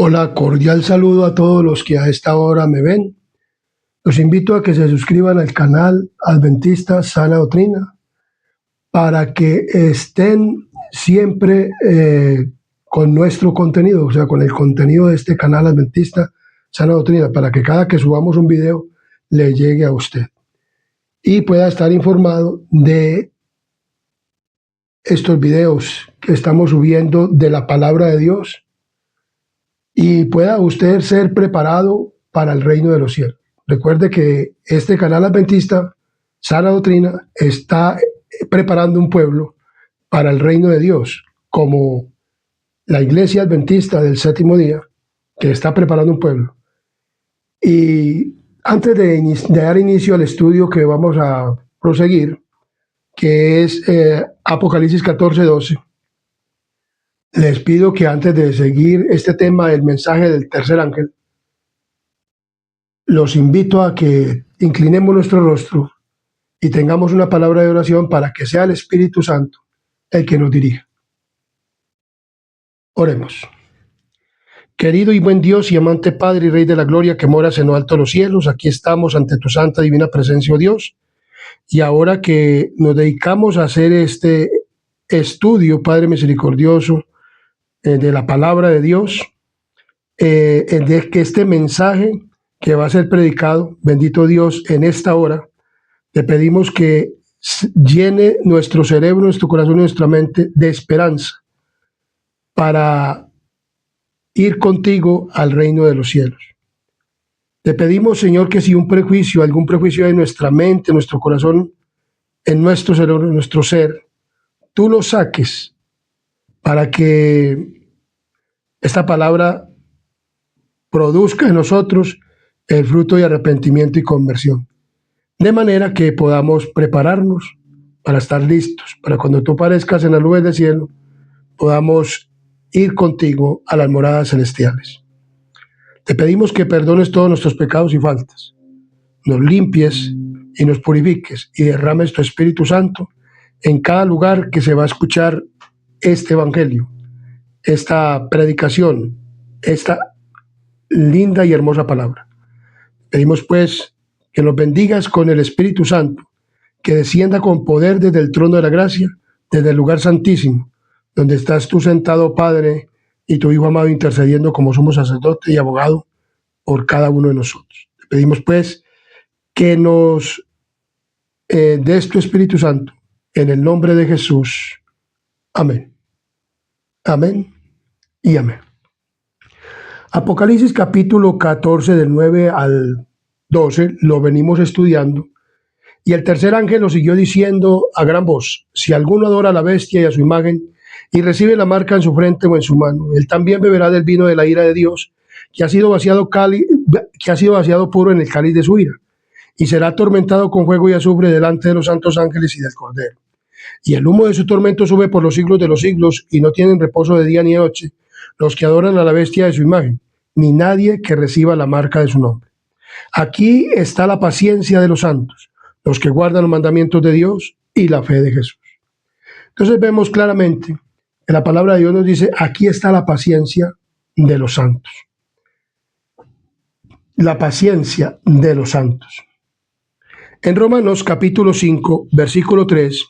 Hola, cordial saludo a todos los que a esta hora me ven. Los invito a que se suscriban al canal Adventista Sana Doctrina para que estén siempre con nuestro contenido, o sea, con el contenido de este canal Adventista Sana Doctrina, para que cada que subamos un video le llegue a usted y pueda estar informado de estos videos que estamos subiendo de la palabra de Dios y pueda usted ser preparado para el reino de los cielos. Recuerde que este canal adventista, Sana Doctrina, está preparando un pueblo para el reino de Dios, como la iglesia adventista del séptimo día, que está preparando un pueblo. Y antes de dar inicio al estudio que vamos a proseguir, que es Apocalipsis 14:12, les pido que antes de seguir este tema del mensaje del tercer ángel, los invito a que inclinemos nuestro rostro y tengamos una palabra de oración para que sea el Espíritu Santo el que nos dirija. Oremos. Querido y buen Dios y amante Padre y Rey de la Gloria que moras en lo alto de los cielos, aquí estamos ante tu santa divina presencia, oh Dios, y ahora que nos dedicamos a hacer este estudio, Padre misericordioso, de la palabra de Dios, de que este mensaje que va a ser predicado, bendito Dios, en esta hora, te pedimos que llene nuestro cerebro, nuestro corazón y nuestra mente de esperanza para ir contigo al reino de los cielos. Te pedimos, Señor, que si algún prejuicio de nuestra mente, nuestro corazón, en nuestro cerebro, en nuestro ser, tú lo saques para que esta palabra produzca en nosotros el fruto de arrepentimiento y conversión. De manera que podamos prepararnos para estar listos, para cuando tú aparezcas en las nubes del cielo, podamos ir contigo a las moradas celestiales. Te pedimos que perdones todos nuestros pecados y faltas, nos limpies y nos purifiques y derrames tu Espíritu Santo en cada lugar que se va a escuchar este evangelio, esta predicación, esta linda y hermosa palabra. Pedimos pues que nos bendigas con el Espíritu Santo, que descienda con poder desde el trono de la gracia, desde el lugar santísimo, donde estás tú sentado, Padre, y tu Hijo amado intercediendo como sumo sacerdote y abogado por cada uno de nosotros. Te pedimos pues que nos des tu Espíritu Santo, en el nombre de Jesús. Amén. Amén y amén. Apocalipsis capítulo 14, del 9 al 12, lo venimos estudiando. Y el tercer ángel lo siguió diciendo a gran voz: si alguno adora a la bestia y a su imagen, y recibe la marca en su frente o en su mano, él también beberá del vino de la ira de Dios, que ha sido vaciado puro en el cáliz de su ira, y será atormentado con fuego y azufre delante de los santos ángeles y del Cordero. Y el humo de su tormento sube por los siglos de los siglos, y no tienen reposo de día ni de noche los que adoran a la bestia de su imagen, ni nadie que reciba la marca de su nombre. Aquí está la paciencia de los santos, los que guardan los mandamientos de Dios y la fe de Jesús. Entonces vemos claramente que la palabra de Dios nos dice: aquí está la paciencia de los santos. La paciencia de los santos. En Romanos capítulo 5, versículo 3,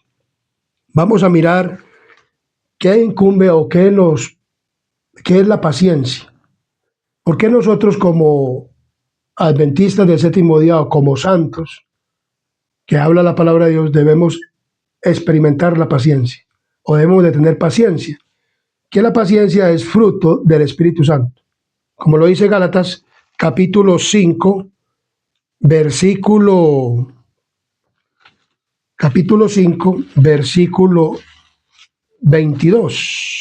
vamos a mirar qué incumbe o qué es la paciencia. ¿Por qué nosotros como adventistas del séptimo día o como santos que habla la palabra de Dios debemos experimentar la paciencia o debemos de tener paciencia? Que la paciencia es fruto del Espíritu Santo. Como lo dice Gálatas capítulo 5, versículo 22.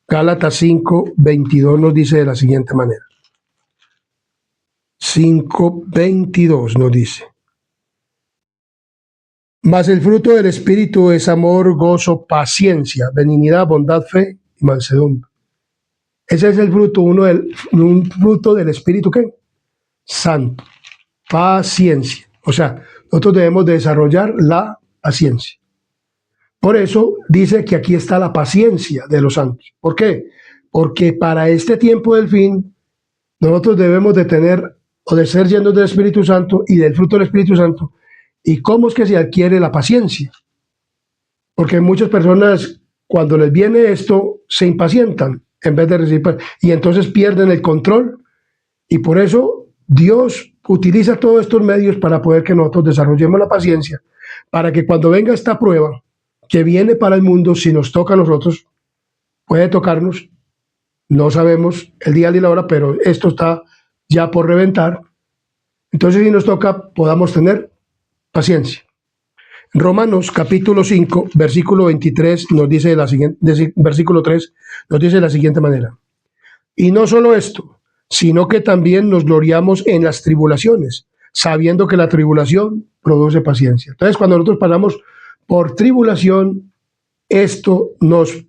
Gálatas 5, 22 nos dice de la siguiente manera. 5:22 nos dice: mas el fruto del Espíritu es amor, gozo, paciencia, benignidad, bondad, fe y mansedumbre. Ese es el fruto, un fruto del Espíritu, ¿qué? Santo. Paciencia. O sea, nosotros debemos desarrollar la paciencia. Por eso dice que aquí está la paciencia de los santos. ¿Por qué? porque para este tiempo del fin, nosotros debemos de tener o de ser llenos del Espíritu Santo y del fruto del Espíritu Santo. ¿Y cómo es que se adquiere la paciencia? Porque muchas personas, cuando les viene esto, se impacientan en vez de recibir, y entonces pierden el control. Y por eso Dios utiliza todos estos medios para poder que nosotros desarrollemos la paciencia, para que cuando venga esta prueba que viene para el mundo, si nos toca a nosotros, puede tocarnos, no sabemos el día ni la hora, pero esto está ya por reventar. Entonces, si nos toca, podamos tener paciencia. Romanos capítulo 5, versículo 23 nos dice de la siguiente, versículo 3 nos dice de la siguiente manera: y no solo esto, sino que también nos gloriamos en las tribulaciones, sabiendo que la tribulación produce paciencia. Entonces, cuando nosotros pasamos por tribulación, esto nos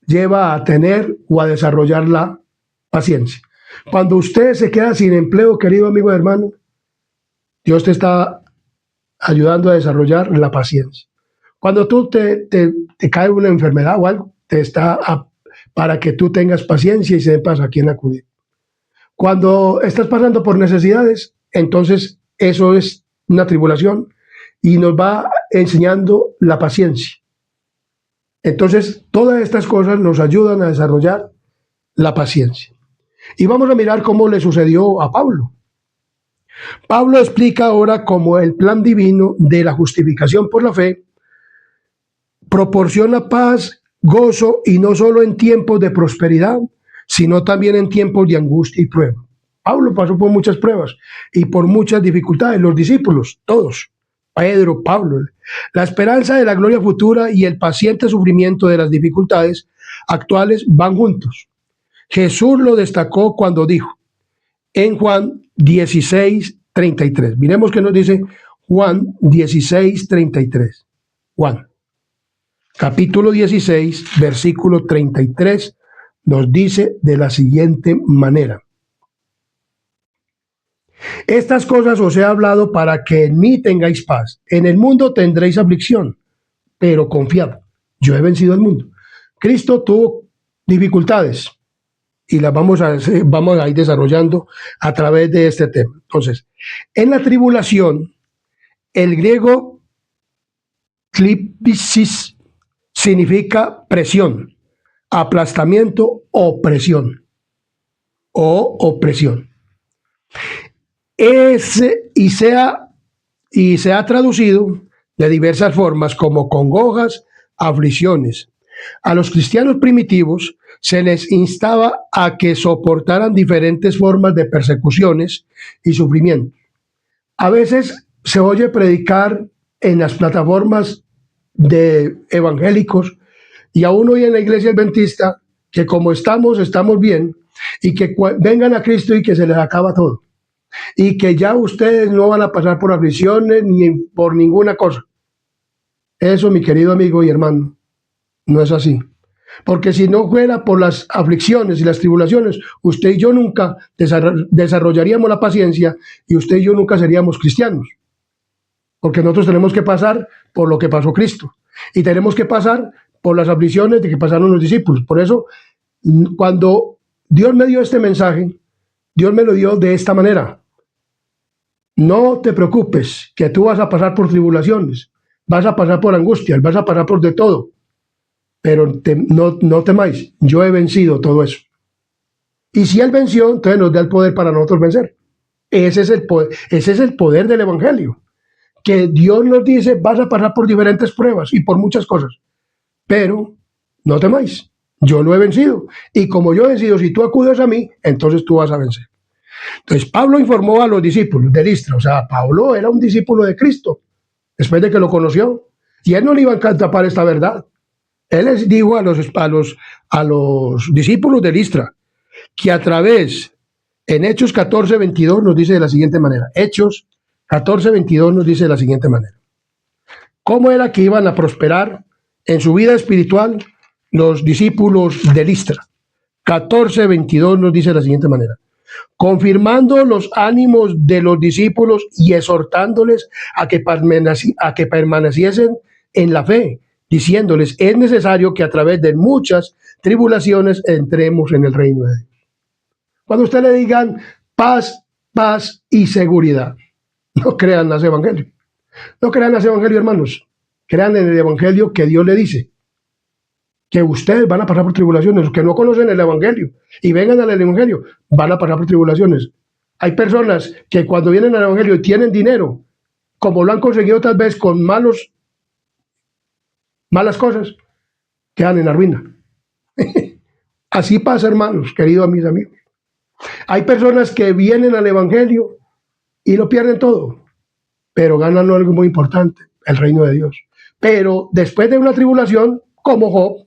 lleva a tener o a desarrollar la paciencia. Cuando usted se queda sin empleo, querido amigo y hermano, Dios te está ayudando a desarrollar la paciencia. Cuando tú te cae una enfermedad o algo, para que tú tengas paciencia y sepas a quién acudir. Cuando estás pasando por necesidades, entonces eso es una tribulación y nos va enseñando la paciencia. Entonces, todas estas cosas nos ayudan a desarrollar la paciencia. Y vamos a mirar cómo le sucedió a Pablo. Pablo explica ahora cómo el plan divino de la justificación por la fe proporciona paz, gozo, y no solo en tiempos de prosperidad, sino también en tiempos de angustia y prueba. Pablo pasó por muchas pruebas y por muchas dificultades, los discípulos, todos, Pedro, Pablo. La esperanza de la gloria futura y el paciente sufrimiento de las dificultades actuales van juntos. Jesús lo destacó cuando dijo en Juan 16:33. Miremos qué nos dice Juan 16:33. Juan, capítulo 16, versículo 33, nos dice de la siguiente manera: estas cosas os he hablado para que en mí tengáis paz. En el mundo tendréis aflicción, pero confiad, yo he vencido al mundo. Cristo tuvo dificultades y las vamos a ir desarrollando a través de este tema. Entonces, en la tribulación, el griego klipisis significa presión, aplastamiento, opresión o opresión. Y se ha traducido de diversas formas como congojas, aflicciones. A los cristianos primitivos se les instaba a que soportaran diferentes formas de persecuciones y sufrimiento. A veces se oye predicar en las plataformas de evangélicos y aún hoy en la iglesia adventista que como estamos bien y que vengan a Cristo y que se les acaba todo. Y que ya ustedes no van a pasar por aflicciones ni por ninguna cosa. Eso, mi querido amigo y hermano, no es así. Porque si no fuera por las aflicciones y las tribulaciones, usted y yo nunca desarrollaríamos la paciencia y usted y yo nunca seríamos cristianos. Porque nosotros tenemos que pasar por lo que pasó Cristo. Y tenemos que pasar por las aflicciones de que pasaron los discípulos. Por eso, cuando Dios me dio este mensaje, Dios me lo dio de esta manera: no te preocupes, que tú vas a pasar por tribulaciones, vas a pasar por angustias, vas a pasar por de todo, pero no temáis, yo he vencido todo eso. Y si Él venció, entonces nos da el poder para nosotros vencer. Ese es el poder del Evangelio, que Dios nos dice: vas a pasar por diferentes pruebas y por muchas cosas, pero no temáis, yo lo he vencido. Y como yo he vencido, si tú acudes a mí, entonces tú vas a vencer. Entonces Pablo informó a los discípulos de Listra, o sea, Pablo era un discípulo de Cristo, después de que lo conoció, y él no le iba a tapar esta verdad. Él les dijo a los discípulos de Listra que a través, en Hechos 14:22 nos dice de la siguiente manera, Hechos 14:22 nos dice de la siguiente manera: ¿cómo era que iban a prosperar en su vida espiritual los discípulos de Listra? 14:22 nos dice de la siguiente manera: confirmando los ánimos de los discípulos y exhortándoles a que permaneciesen en la fe diciéndoles, es necesario que a través de muchas tribulaciones entremos en el reino de Dios. Cuando usted le digan paz, paz y seguridad, no crean en ese evangelio. No crean en ese evangelio, hermanos. Crean en el evangelio que Dios le dice. Que ustedes van a pasar por tribulaciones. Los que no conocen el evangelio y vengan al evangelio, van a pasar por tribulaciones. Hay personas que cuando vienen al evangelio y tienen dinero, como lo han conseguido tal vez con malas cosas, quedan en la ruina. Así pasa, hermanos, queridos mis amigos. Hay personas que vienen al evangelio y lo pierden todo, pero ganan algo muy importante, el reino de Dios. Pero después de una tribulación, como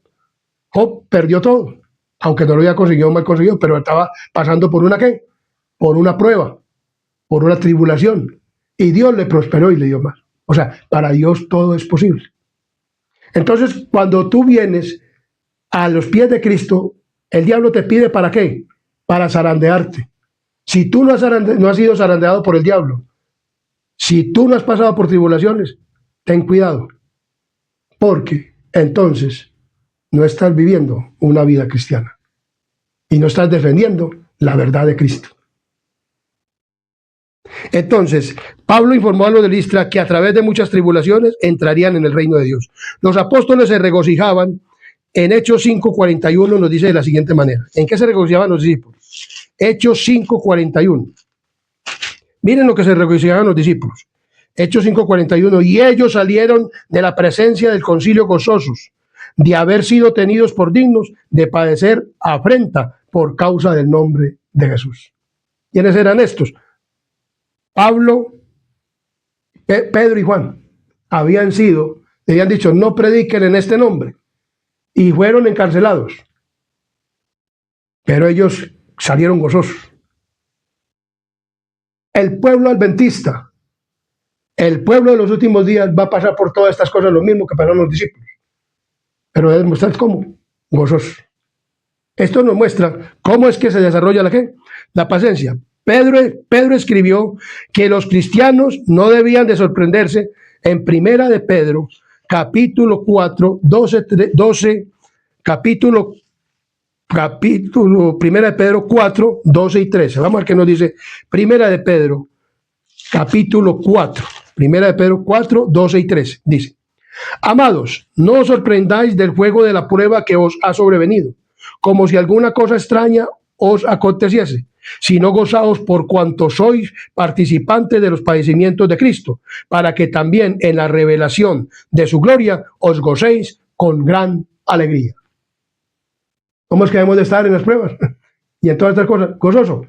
Job perdió todo, aunque no lo había conseguido mal conseguido, pero estaba pasando por una ¿qué? Por una prueba, por una tribulación. Y Dios le prosperó y le dio más. O sea, para Dios todo es posible. Entonces, cuando tú vienes a los pies de Cristo, el diablo te pide ¿para qué? Para zarandearte. Si tú no has sido zarandeado por el diablo, si tú no has pasado por tribulaciones, ten cuidado, porque entonces no estás viviendo una vida cristiana y no estás defendiendo la verdad de Cristo. Entonces, Pablo informó a los de Listra que a través de muchas tribulaciones entrarían en el reino de Dios. Los apóstoles se regocijaban. En Hechos 5:41 nos dice de la siguiente manera. ¿En qué se regocijaban los discípulos? Hechos 5:41. Miren lo que se regocijaban los discípulos. Hechos 5:41. Y ellos salieron de la presencia del concilio gozosos, de haber sido tenidos por dignos de padecer afrenta por causa del nombre de Jesús. ¿Quiénes eran estos? Pablo, Pedro y Juan habían dicho, no prediquen en este nombre, y fueron encarcelados. Pero ellos salieron gozosos. El pueblo adventista, el pueblo de los últimos días va a pasar por todas estas cosas, lo mismo que pasaron los discípulos. Pero deben mostrar cómo, gozosos. Esto nos muestra cómo es que se desarrolla la paciencia. Pedro escribió que los cristianos no debían de sorprenderse en Primera de Pedro, capítulo 4, 12, capítulo Primera de Pedro 4, 12 y 13. Vamos a ver qué nos dice Primera de Pedro, capítulo 4. Primera de Pedro 4, 12 y 13. Dice, amados, no os sorprendáis del fuego de la prueba que os ha sobrevenido, como si alguna cosa extraña os aconteciese, sino gozaos por cuanto sois participantes de los padecimientos de Cristo, para que también en la revelación de su gloria os gocéis con gran alegría. ¿Cómo es que debemos de estar en las pruebas? Y en todas estas cosas, gozoso.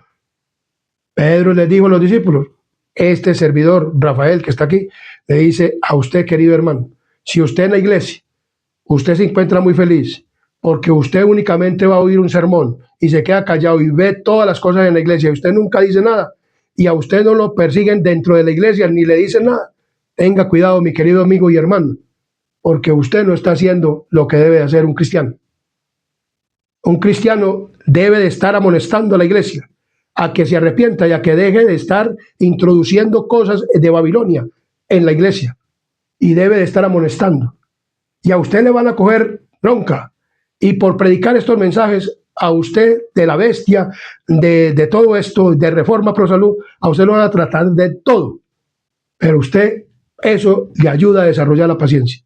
Pedro les dijo a los discípulos, este servidor, Rafael, que está aquí, le dice a usted, querido hermano, si usted en la iglesia, usted se encuentra muy feliz, porque usted únicamente va a oír un sermón y se queda callado y ve todas las cosas en la iglesia y usted nunca dice nada y a usted no lo persiguen dentro de la iglesia ni le dicen nada, tenga cuidado, mi querido amigo y hermano, porque usted no está haciendo lo que debe hacer un cristiano. Un cristiano debe de estar amonestando a la iglesia a que se arrepienta y a que deje de estar introduciendo cosas de Babilonia en la iglesia y debe de estar amonestando. Y a usted le van a coger bronca y por predicar estos mensajes a usted de la bestia, de todo esto, de Reforma Pro Salud, a usted lo van a tratar de todo, pero usted eso le ayuda a desarrollar la paciencia.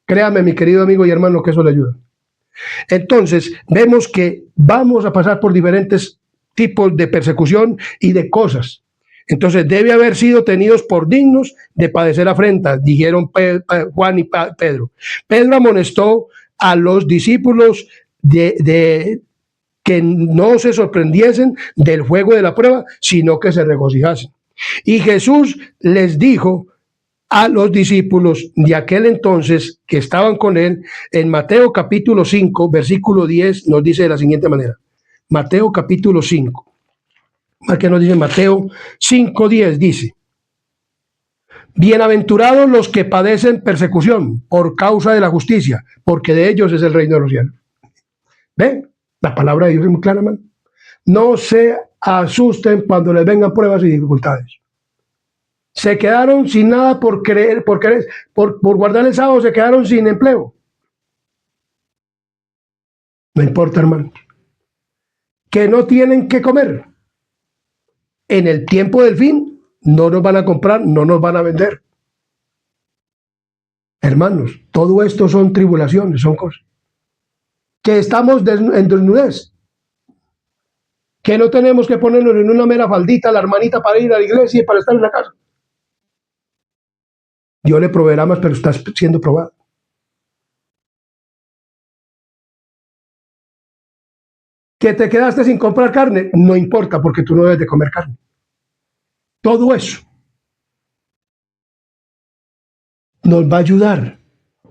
Créame, mi querido amigo y hermano, que eso le ayuda. Entonces, vemos que vamos a pasar por diferentes tipos de persecución y de cosas. Entonces, debe haber sido tenidos por dignos de padecer afrentas, dijeron Juan y Pedro. Pedro amonestó a los discípulos de que no se sorprendiesen del fuego de la prueba, sino que se regocijasen. Y Jesús les dijo a los discípulos de aquel entonces que estaban con él, en Mateo capítulo 5, versículo 10, nos dice de la siguiente manera. Mateo capítulo 5. ¿Qué nos dice Mateo 5, 10? Dice, bienaventurados los que padecen persecución por causa de la justicia, porque de ellos es el reino de los cielos. ¿Ven? La palabra de Dios es muy clara, hermano. No se asusten cuando les vengan pruebas y dificultades. Se quedaron sin nada por guardar el sábado, se quedaron sin empleo. No importa, hermano. Que no tienen que comer. En el tiempo del fin, no nos van a comprar, no nos van a vender. Hermanos, todo esto son tribulaciones, son cosas. Que estamos en desnudez. Que no tenemos que ponernos en una mera faldita la hermanita para ir a la iglesia y para estar en la casa. Dios le proveerá más, pero estás siendo probado. Que te quedaste sin comprar carne, no importa, porque tú no debes de comer carne. Todo eso nos va a ayudar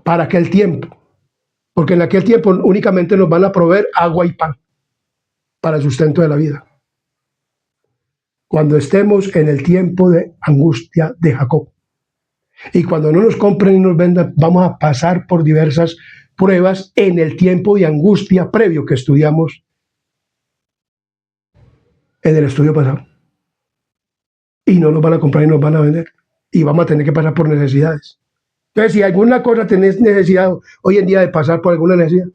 para aquel tiempo, porque en aquel tiempo únicamente nos van a proveer agua y pan para el sustento de la vida. Cuando estemos en el tiempo de angustia de Jacob, y cuando no nos compren y nos vendan, vamos a pasar por diversas pruebas en el tiempo de angustia previo que estudiamos en el estudio pasado. Y no nos van a comprar y nos van a vender. Y vamos a tener que pasar por necesidades. Entonces, si alguna cosa tenés necesidad hoy en día de pasar por alguna necesidad,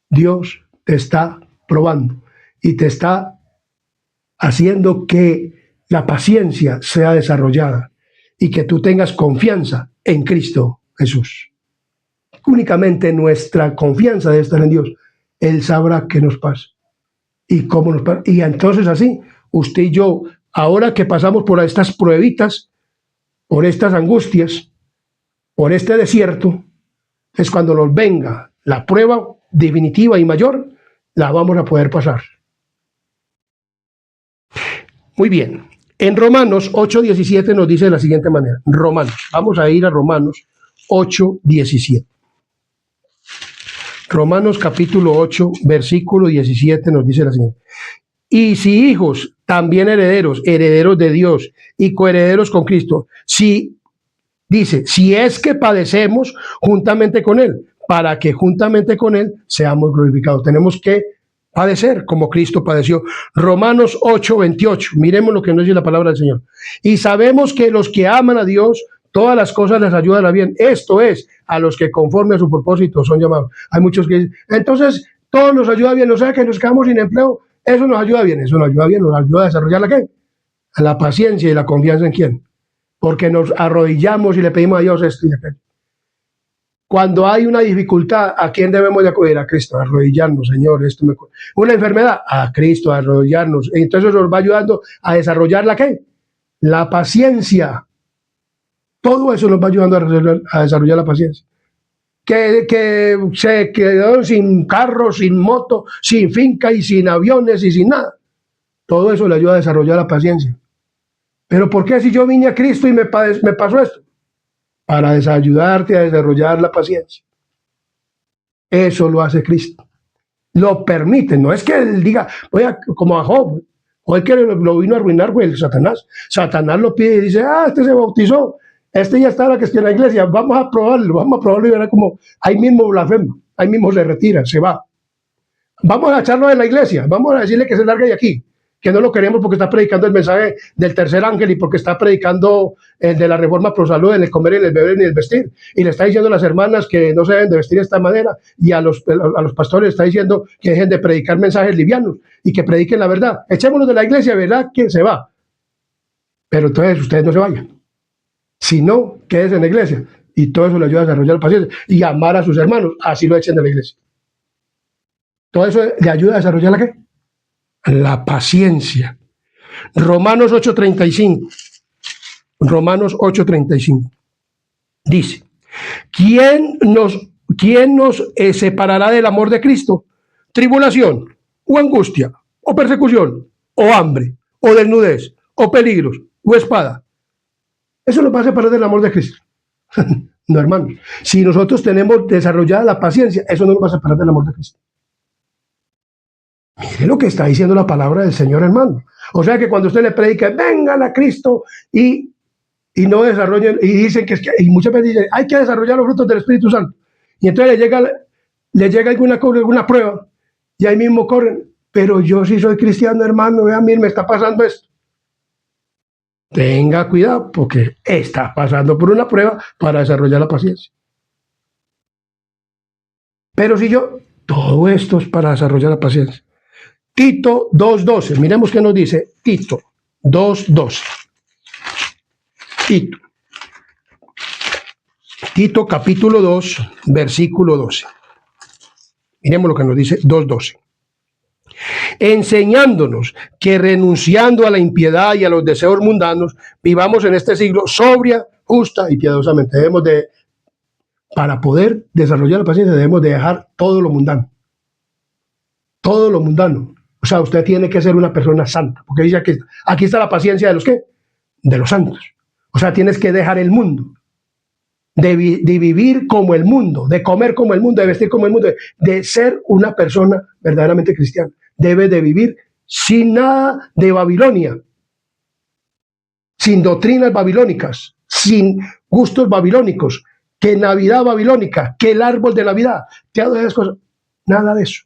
Dios te está probando y te está haciendo que la paciencia sea desarrollada y que tú tengas confianza en Cristo Jesús. Únicamente nuestra confianza debe estar en Dios. Él sabrá qué nos pasa y cómo nos pasa. Y entonces así, usted y yo, ahora que pasamos por estas pruebitas, por estas angustias, por este desierto, es cuando nos venga la prueba definitiva y mayor, la vamos a poder pasar. Muy bien. En Romanos 8:17 nos dice de la siguiente manera. Romanos. Vamos a ir a Romanos 8:17. Romanos capítulo 8, versículo 17 nos dice la siguiente. Y si hijos, también herederos, herederos de Dios y coherederos con Cristo. Dice, si es que padecemos juntamente con Él, para que juntamente con Él seamos glorificados. Tenemos que padecer como Cristo padeció. Romanos 8:28. Miremos lo que nos dice la palabra del Señor. Y sabemos que los que aman a Dios, todas las cosas les ayudan a bien. Esto es, a los que conforme a su propósito son llamados. Hay muchos que dicen, entonces, todo nos ayuda bien. O sea, que nos quedamos sin empleo, eso nos ayuda bien. Eso nos ayuda bien, nos ayuda a desarrollar la ¿qué? La paciencia y la confianza en quién. Porque nos arrodillamos y le pedimos a Dios esto y aquello. Cuando hay una dificultad, ¿a quién debemos de acudir? A Cristo, a arrodillarnos, Señor. Una enfermedad, a Cristo, a arrodillarnos. Entonces eso nos va ayudando a desarrollar la ¿qué? La paciencia. Todo eso nos va ayudando a desarrollar la paciencia. Que se quedó sin carro, sin moto, sin finca y sin aviones y sin nada. Todo eso le ayuda a desarrollar la paciencia. Pero ¿por qué si yo vine a Cristo y me pasó esto? Para ayudarte a desarrollar la paciencia. Eso lo hace Cristo. Lo permite. No es que él diga, oye, como a Job, o el que lo vino a arruinar fue el Satanás. Satanás lo pide y dice, este se bautizó, este ya está en la iglesia, vamos a probarlo y verá como ahí mismo blasfema, ahí mismo se retira, se va. Vamos a echarlo de la iglesia, vamos a decirle que se largue de aquí, que no lo queremos porque está predicando el mensaje del tercer ángel y porque está predicando el de la reforma pro salud, en el comer, en el beber, en el vestir. Y le está diciendo a las hermanas que no se deben de vestir de esta manera y a los pastores le está diciendo que dejen de predicar mensajes livianos y que prediquen la verdad. Echémonos de la iglesia, ¿verdad? Que se va. Pero entonces ustedes no se vayan. Si no, quédense en la iglesia. Y todo eso le ayuda a desarrollar la paciencia y amar a sus hermanos. Así lo echen de la iglesia. Todo eso le ayuda a desarrollar la ¿qué? La paciencia. Romanos 8:35. Romanos 8:35. Dice, ¿quién nos separará del amor de Cristo? ¿Tribulación, o angustia, o persecución, o hambre, o desnudez, o peligros, o espada? Eso nos va a separar del amor de Cristo. No, hermanos. Si nosotros tenemos desarrollada la paciencia, eso no nos va a separar del amor de Cristo. Mire lo que está diciendo la palabra del Señor, hermano. O sea que cuando usted le predica, vengan a Cristo y no desarrollen, y dicen y muchas veces dicen, hay que desarrollar los frutos del Espíritu Santo. Y entonces le llega alguna prueba y ahí mismo corren. Pero yo sí soy cristiano, hermano, vea, mire, me está pasando esto. Tenga cuidado porque está pasando por una prueba para desarrollar la paciencia. Pero si yo, todo esto es para desarrollar la paciencia. Tito 2:12, miremos qué nos dice Tito 2:12. Tito capítulo 2, versículo 12. Miremos lo que nos dice 2:12. Enseñándonos que renunciando a la impiedad y a los deseos mundanos, vivamos en este siglo sobria, justa y piadosamente. Para poder desarrollar la paciencia, debemos de dejar todo lo mundano. Todo lo mundano. O sea, usted tiene que ser una persona santa, porque dice aquí está la paciencia de los ¿qué? De los santos. O sea, tienes que dejar el mundo, de vivir como el mundo, de comer como el mundo, de vestir como el mundo, de ser una persona verdaderamente cristiana. Debe de vivir sin nada de Babilonia, sin doctrinas babilónicas, sin gustos babilónicos, que Navidad babilónica, que el árbol de Navidad, que todas esas cosas, nada de eso.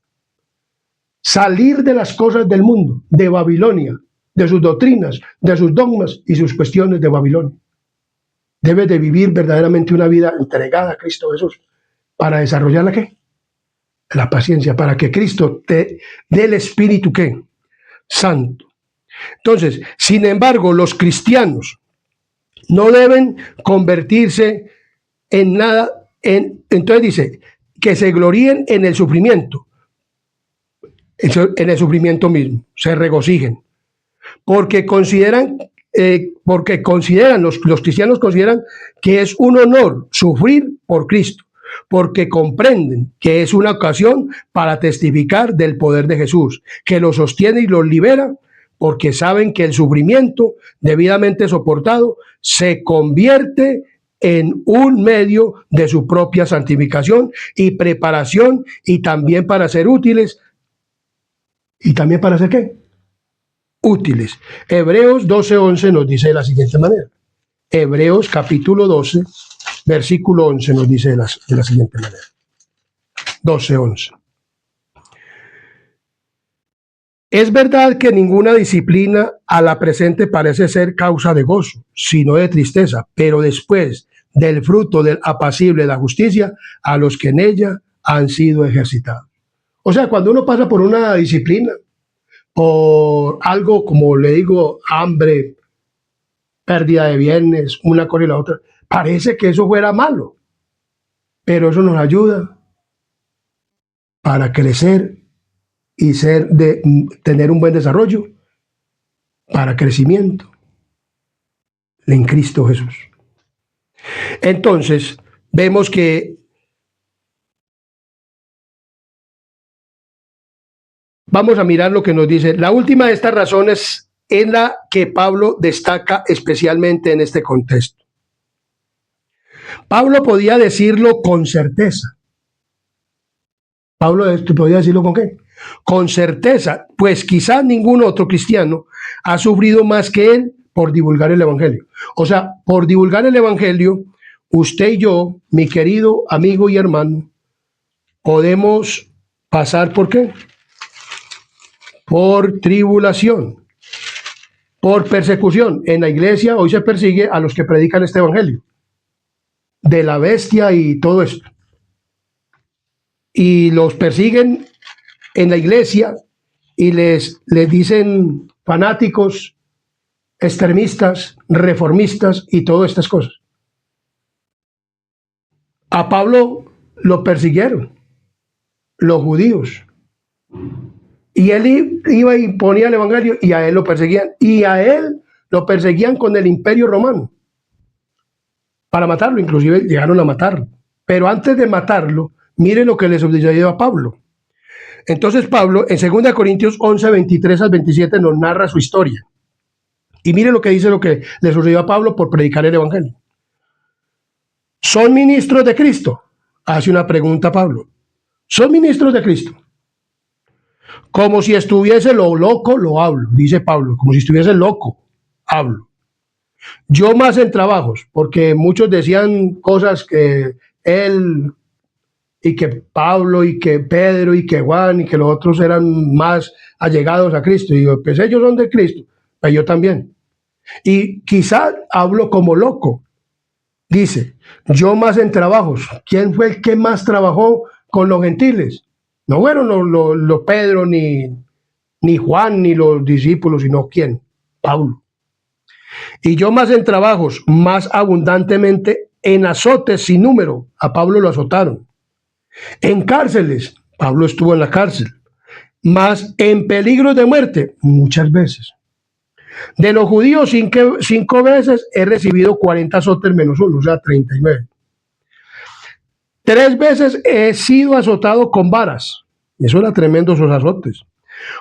Salir de las cosas del mundo, de Babilonia, de sus doctrinas, de sus dogmas y sus cuestiones de Babilonia. Debes de vivir verdaderamente una vida entregada a Cristo Jesús para desarrollar la ¿qué? La paciencia, para que Cristo te dé el Espíritu ¿qué? Santo. Entonces, sin embargo, los cristianos no deben convertirse en nada, entonces dice, que se gloríen en el sufrimiento mismo, se regocijen, porque consideran, los cristianos consideran que es un honor sufrir por Cristo, porque comprenden que es una ocasión para testificar del poder de Jesús, que los sostiene y los libera, porque saben que el sufrimiento debidamente soportado se convierte en un medio de su propia santificación y preparación, y también para ser útiles. ¿Y también para ser qué? Útiles. Hebreos 12:11 nos dice de la siguiente manera. Hebreos capítulo 12, versículo 11 nos dice de la siguiente manera. 12:11. Es verdad que ninguna disciplina a la presente parece ser causa de gozo, sino de tristeza, pero después del fruto del apacible de la justicia, a los que en ella han sido ejercitados. O sea, cuando uno pasa por una disciplina, por algo como le digo, hambre, pérdida de bienes, una cosa y la otra, parece que eso fuera malo, pero eso nos ayuda para crecer y tener un buen desarrollo, para crecimiento en Cristo Jesús. Entonces, vemos que vamos a mirar lo que nos dice. La última de estas razones es la que Pablo destaca especialmente en este contexto. Pablo podía decirlo con certeza. Pablo podía decirlo con qué? Con certeza, pues quizás ningún otro cristiano ha sufrido más que él por divulgar el Evangelio. O sea, por divulgar el Evangelio, usted y yo, mi querido amigo y hermano, podemos pasar ¿por qué? Por tribulación, por persecución. En la iglesia hoy se persigue a los que predican este Evangelio, de la bestia y todo esto. Y los persiguen en la iglesia y les dicen fanáticos, extremistas, reformistas y todas estas cosas. A Pablo lo persiguieron los judíos y él iba y ponía el evangelio y a él lo perseguían, y a él lo perseguían con el imperio romano para matarlo, inclusive llegaron a matarlo. Pero antes de matarlo, mire lo que le sucedió a Pablo. Entonces Pablo, en 2 Corintios 11, 23 al 27, nos narra su historia. Y mire lo que dice lo que le sucedió a Pablo por predicar el evangelio. ¿Son ministros de Cristo? Hace una pregunta Pablo. ¿Son ministros de Cristo? Como si estuviese lo loco, lo hablo, dice Pablo. Como si estuviese loco, hablo. Yo más en trabajos, porque muchos decían cosas que él y que Pablo y que Pedro y que Juan y que los otros eran más allegados a Cristo. Y yo, pues ellos son de Cristo, pero yo también. Y quizá hablo como loco. Dice, yo más en trabajos. ¿Quién fue el que más trabajó con los gentiles? No fueron los Pedro, ni Juan, ni los discípulos, sino ¿quién? Pablo. Y yo más en trabajos, más abundantemente en azotes sin número. A Pablo lo azotaron. En cárceles, Pablo estuvo en la cárcel. Más en peligro de muerte, muchas veces. De los judíos, 5 veces he recibido 40 azotes menos uno, o sea, 39. 3 veces he sido azotado con varas. Eso era tremendo, esos azotes.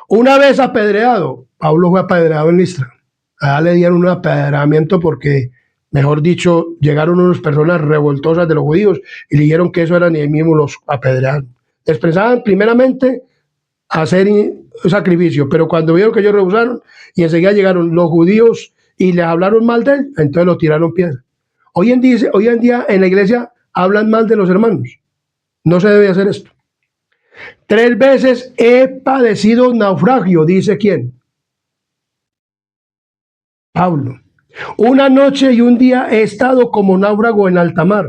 Una vez apedreado, Pablo fue apedreado en Listra. Allá le dieron un apedreamiento porque, mejor dicho, llegaron unas personas revoltosas de los judíos y le dijeron que eso eran y mismo los apedrearon. Expresaban primeramente hacer sacrificio, pero cuando vieron que ellos rehusaron y enseguida llegaron los judíos y les hablaron mal de él, entonces lo tiraron piedra. Hoy en día en la iglesia hablan mal de los hermanos. No se debe hacer esto. 3 veces he padecido naufragio, dice quién. Pablo. Una noche y un día he estado como náufrago en alta mar,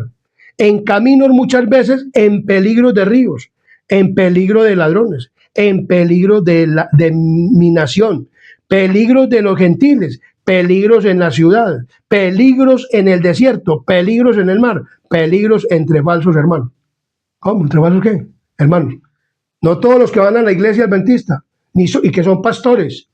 en caminos muchas veces en peligro de ríos, en peligro de ladrones, en peligro de mi nación, peligros de los gentiles, peligros en la ciudad, peligros en el desierto, peligros en el mar, peligros entre falsos hermanos. ¿Cómo? ¿Entre falsos qué? Hermanos. No todos los que van a la iglesia adventista y que son pastores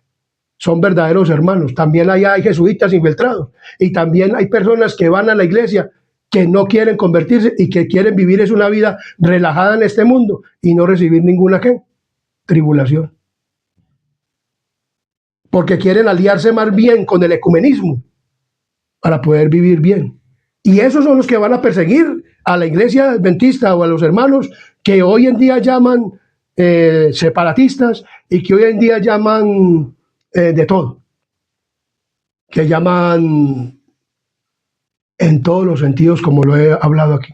son verdaderos hermanos. También hay jesuitas infiltrados y también hay personas que van a la iglesia que no quieren convertirse y que quieren vivir una vida relajada en este mundo y no recibir ninguna ¿qué? Tribulación. Porque quieren aliarse más bien con el ecumenismo para poder vivir bien. Y esos son los que van a perseguir a la iglesia adventista o a los hermanos que hoy en día llaman separatistas y que hoy en día llaman de todo, que llaman en todos los sentidos, como lo he hablado aquí,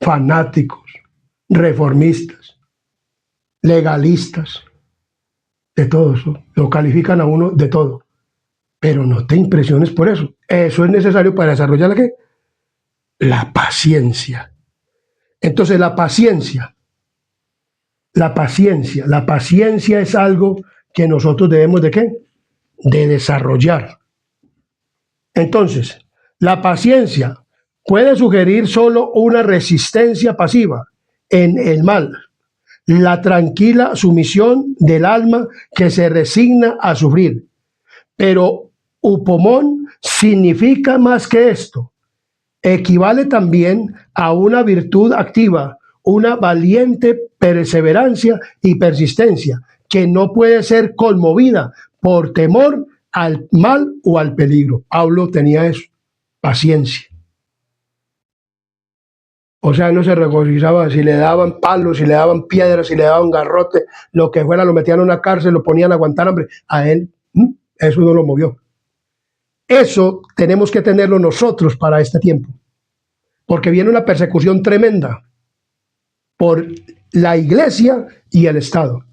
fanáticos, reformistas, legalistas, de todo eso, lo califican a uno de todo, pero no te impresiones por eso. Eso es necesario para desarrollar ¿la qué? La paciencia. Entonces la paciencia es algo que nosotros debemos ¿de qué? De desarrollar. Entonces, la paciencia puede sugerir solo una resistencia pasiva en el mal, la tranquila sumisión del alma que se resigna a sufrir. Pero upomón significa más que esto. Equivale también a una virtud activa, una valiente perseverancia y persistencia que no puede ser conmovida por temor al mal o al peligro. Pablo tenía eso, paciencia. O sea, no se regocijaba si le daban palos, si le daban piedras, si le daban garrote, lo que fuera, lo metían en una cárcel, lo ponían a aguantar hambre. A él, eso no lo movió. Eso tenemos que tenerlo nosotros para este tiempo, porque viene una persecución tremenda por la iglesia y el Estado.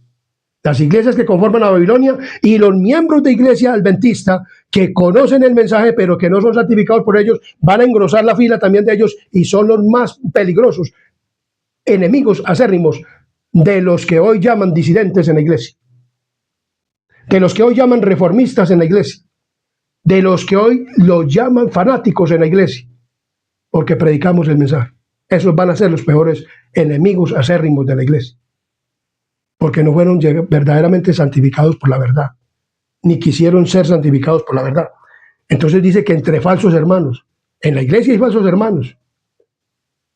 Las iglesias que conforman a Babilonia y los miembros de iglesia adventista que conocen el mensaje pero que no son santificados por ellos, van a engrosar la fila también de ellos y son los más peligrosos, enemigos acérrimos de los que hoy llaman disidentes en la iglesia, de los que hoy llaman reformistas en la iglesia, de los que hoy los llaman fanáticos en la iglesia, porque predicamos el mensaje. Esos van a ser los peores enemigos acérrimos de la iglesia, porque no fueron verdaderamente santificados por la verdad, ni quisieron ser santificados por la verdad. Entonces dice que entre falsos hermanos, en la iglesia hay falsos hermanos.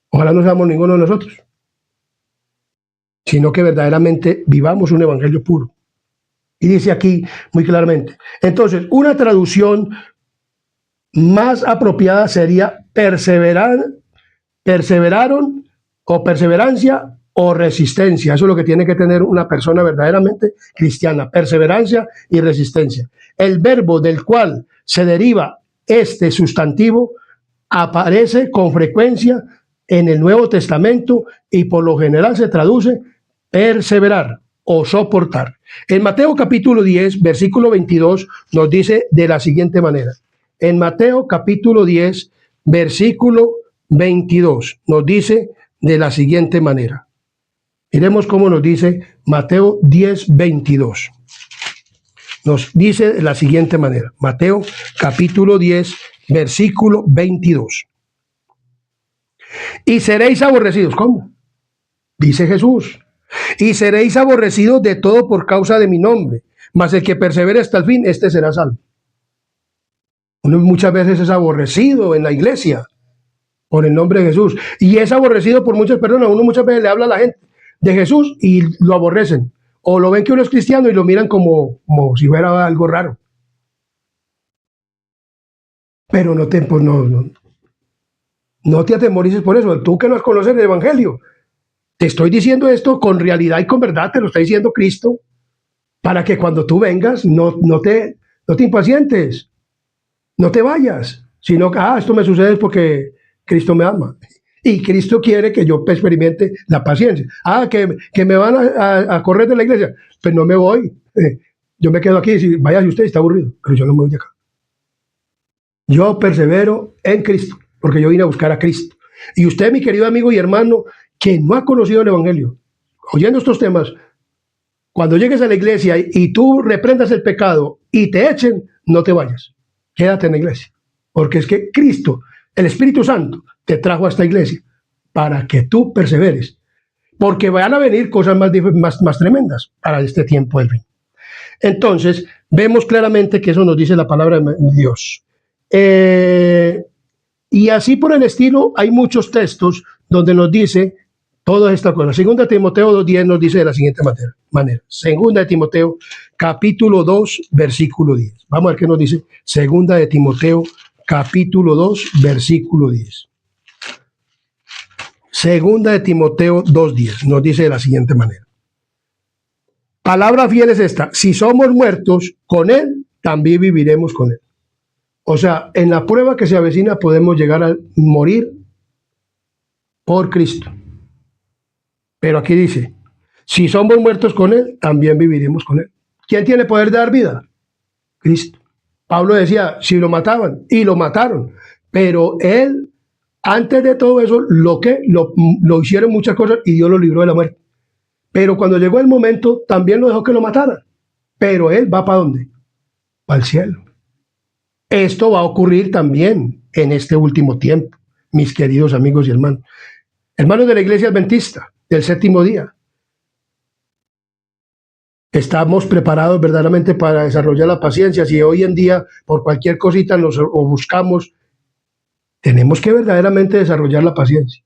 Ojalá no seamos ninguno de nosotros, sino que verdaderamente vivamos un evangelio puro. Y dice aquí muy claramente. Entonces, una traducción más apropiada sería perseveraron o perseverancia o resistencia. Eso es lo que tiene que tener una persona verdaderamente cristiana, perseverancia y resistencia. El verbo del cual se deriva este sustantivo aparece con frecuencia en el Nuevo Testamento y por lo general se traduce perseverar. o soportar. En Mateo capítulo 10, versículo 22, nos dice de la siguiente manera. En Mateo capítulo 10, versículo 22, nos dice de la siguiente manera. Miremos cómo nos dice Mateo 10, 22. Nos dice de la siguiente manera. Mateo capítulo 10, versículo 22. Y seréis aborrecidos. ¿Cómo? Dice Jesús. Y seréis aborrecidos de todo por causa de mi nombre. Mas el que persevere hasta el fin, este será salvo. Uno muchas veces es aborrecido en la iglesia por el nombre de Jesús. Y es aborrecido por muchas personas. Uno muchas veces le habla a la gente de Jesús y lo aborrecen. O lo ven que uno es cristiano y lo miran como si fuera algo raro. Pero no te atemorices por eso. Tú que no conoces el Evangelio. Te estoy diciendo esto con realidad y con verdad. Te lo está diciendo Cristo. Para que cuando tú vengas no te impacientes. No te vayas. Sino que esto me sucede porque Cristo me ama. Y Cristo quiere que yo experimente la paciencia. Que me van a correr de la iglesia. Pues no me voy. Yo me quedo aquí. Si váyase usted, está aburrido. Pero yo no me voy de acá. Yo persevero en Cristo. Porque yo vine a buscar a Cristo. Y usted, mi querido amigo y hermano, que no ha conocido el Evangelio, oyendo estos temas, cuando llegues a la iglesia y tú reprendas el pecado y te echen, no te vayas. Quédate en la iglesia. Porque es que Cristo, el Espíritu Santo, te trajo a esta iglesia para que tú perseveres. Porque van a venir cosas más tremendas para este tiempo del fin. Entonces, vemos claramente que eso nos dice la palabra de Dios. Y así por el estilo, hay muchos textos donde nos dice todas estas cosas. Segunda de Timoteo 2:10 nos dice de la siguiente manera. Segunda de Timoteo, capítulo 2, versículo 10. Vamos a ver qué nos dice. Segunda de Timoteo, capítulo 2, versículo 10. Segunda de Timoteo 2:10 nos dice de la siguiente manera. Palabra fiel es esta: si somos muertos con Él, también viviremos con Él. O sea, en la prueba que se avecina podemos llegar a morir por Cristo. Pero aquí dice, si somos muertos con Él, también viviremos con Él. ¿Quién tiene poder de dar vida? Cristo. Pablo decía, si lo mataban, y lo mataron, pero Él, antes de todo eso, lo hicieron muchas cosas y Dios lo libró de la muerte. Pero cuando llegó el momento, también lo dejó que lo mataran. Pero Él va ¿para dónde? Para el cielo. Esto va a ocurrir también en este último tiempo, mis queridos amigos y hermanos. Hermanos de la Iglesia Adventista, del séptimo día. Estamos preparados verdaderamente para desarrollar la paciencia. Si hoy en día, por cualquier cosita o buscamos, tenemos que verdaderamente desarrollar la paciencia.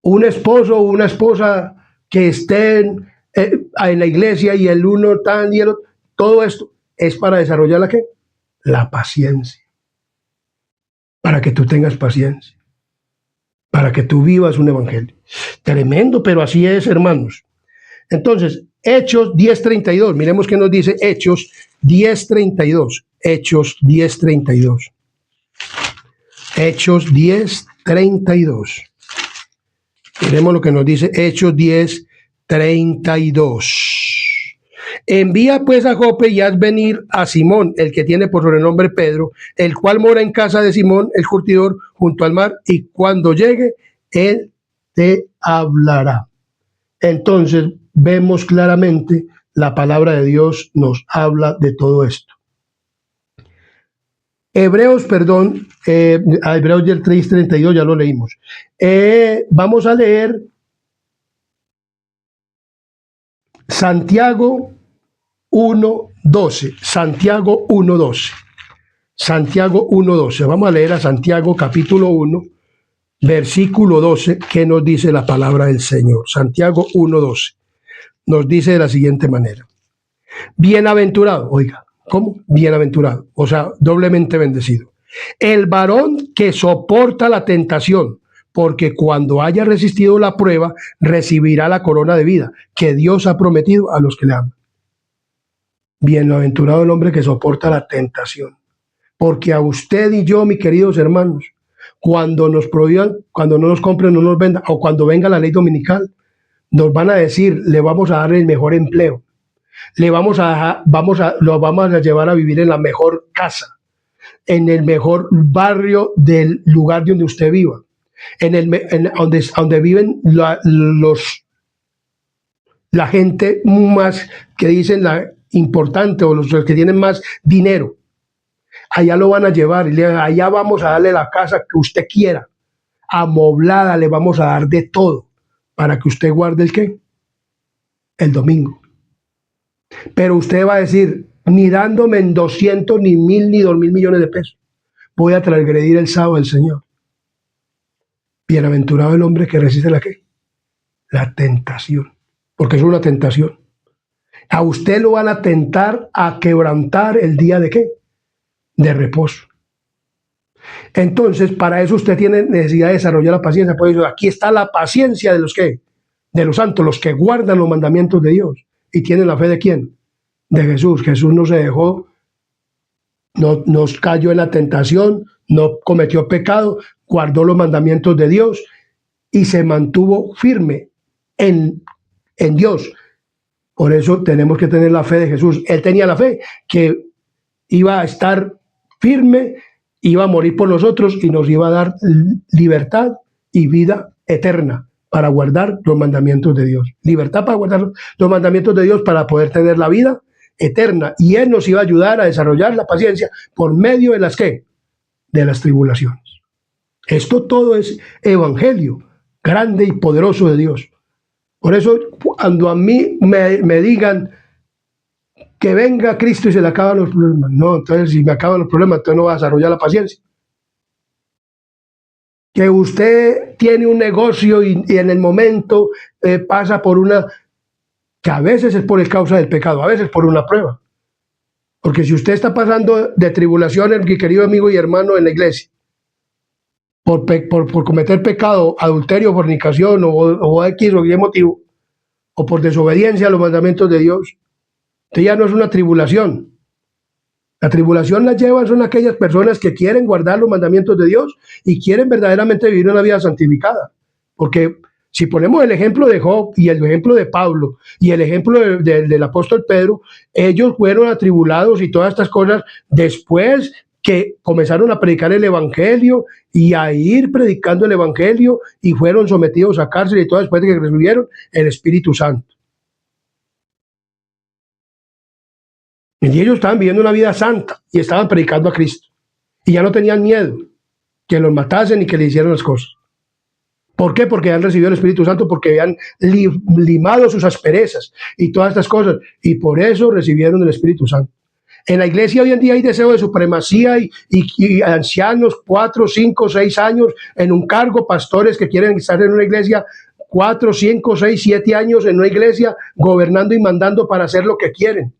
Un esposo o una esposa que estén en la iglesia y el uno tan y el otro, todo esto es para desarrollar ¿la qué? La paciencia. Para que tú tengas paciencia. Para que tú vivas un evangelio. Tremendo, pero así es, hermanos. Entonces, Hechos 10:32. Miremos qué nos dice Hechos 10:32. Hechos 10:32. Hechos 10:32. Miremos lo que nos dice Hechos 10:32. Envía pues a Jope y haz venir a Simón, el que tiene por sobrenombre Pedro, el cual mora en casa de Simón, el curtidor, junto al mar, y cuando llegue, él te hablará. Entonces, vemos claramente la palabra de Dios nos habla de todo esto. Hebreos del 3:32 ya lo leímos. Vamos a leer Santiago 1:12. Santiago 1:12. Santiago 1:12. Vamos a leer a Santiago capítulo 1, versículo 12, que nos dice la palabra del Señor. Santiago 1:12. Nos dice de la siguiente manera. Bienaventurado, oiga, ¿cómo? Bienaventurado, o sea, doblemente bendecido. El varón que soporta la tentación, porque cuando haya resistido la prueba, recibirá la corona de vida que Dios ha prometido a los que le aman. Bienaventurado el hombre que soporta la tentación, porque a usted y yo, mis queridos hermanos, cuando nos prohíban, cuando no nos compren, no nos vendan, o cuando venga la ley dominical, nos van a decir, le vamos a dar el mejor empleo, le vamos a lo vamos a llevar a vivir en la mejor casa, en el mejor barrio del lugar donde usted viva, donde viven la gente más que dicen la importante, o los que tienen más dinero. Allá lo van a llevar, y allá vamos a darle la casa que usted quiera, amoblada, le vamos a dar de todo, para que usted guarde el ¿qué? El domingo. Pero usted va a decir, ni dándome en 200, ni 1.000, ni 2.000 millones de pesos, voy a transgredir el sábado del Señor. Bienaventurado el hombre que resiste la ¿qué? La tentación, porque es una tentación. A usted lo van a tentar a quebrantar el día de ¿qué? De reposo. Entonces, para eso usted tiene necesidad de desarrollar la paciencia. Por eso, aquí está la paciencia de los ¿qué? De los santos, los que guardan los mandamientos de Dios. ¿Y tienen la fe de quién? De Jesús. Jesús no se dejó, no cayó en la tentación, no cometió pecado, guardó los mandamientos de Dios y se mantuvo firme en Dios. Por eso tenemos que tener la fe de Jesús. Él tenía la fe que iba a estar firme, iba a morir por nosotros y nos iba a dar libertad y vida eterna para guardar los mandamientos de Dios. Libertad para guardar los mandamientos de Dios para poder tener la vida eterna. Y Él nos iba a ayudar a desarrollar la paciencia por medio de las ¿qué? De las tribulaciones. Esto todo es evangelio grande y poderoso de Dios. Por eso, cuando a mí me digan que venga Cristo y se le acaban los problemas, no, entonces si me acaban los problemas, entonces no va a desarrollar la paciencia. Que usted tiene un negocio y en el momento pasa por una, que a veces es por causa del pecado, a veces por una prueba. Porque si usted está pasando de tribulaciones, mi querido amigo y hermano en la iglesia, por cometer pecado, adulterio, fornicación o X o Y motivo, o por desobediencia a los mandamientos de Dios, usted ya no es una tribulación. La tribulación la llevan son aquellas personas que quieren guardar los mandamientos de Dios y quieren verdaderamente vivir una vida santificada. Porque si ponemos el ejemplo de Job y el ejemplo de Pablo y el ejemplo del apóstol Pedro, ellos fueron atribulados y todas estas cosas después que comenzaron a predicar el evangelio y a ir predicando el evangelio y fueron sometidos a cárcel y todo después de que recibieron el Espíritu Santo. Y ellos estaban viviendo una vida santa y estaban predicando a Cristo. Y ya no tenían miedo que los matasen y que le hicieran las cosas. ¿Por qué? Porque han recibido el Espíritu Santo, porque habían limado sus asperezas y todas estas cosas. Y por eso recibieron el Espíritu Santo. En la iglesia hoy en día hay deseo de supremacía y ancianos, 4, 5, 6 años en un cargo, pastores que quieren estar en una iglesia 4, 5, 6, 7 años en una iglesia gobernando y mandando para hacer lo que quieren.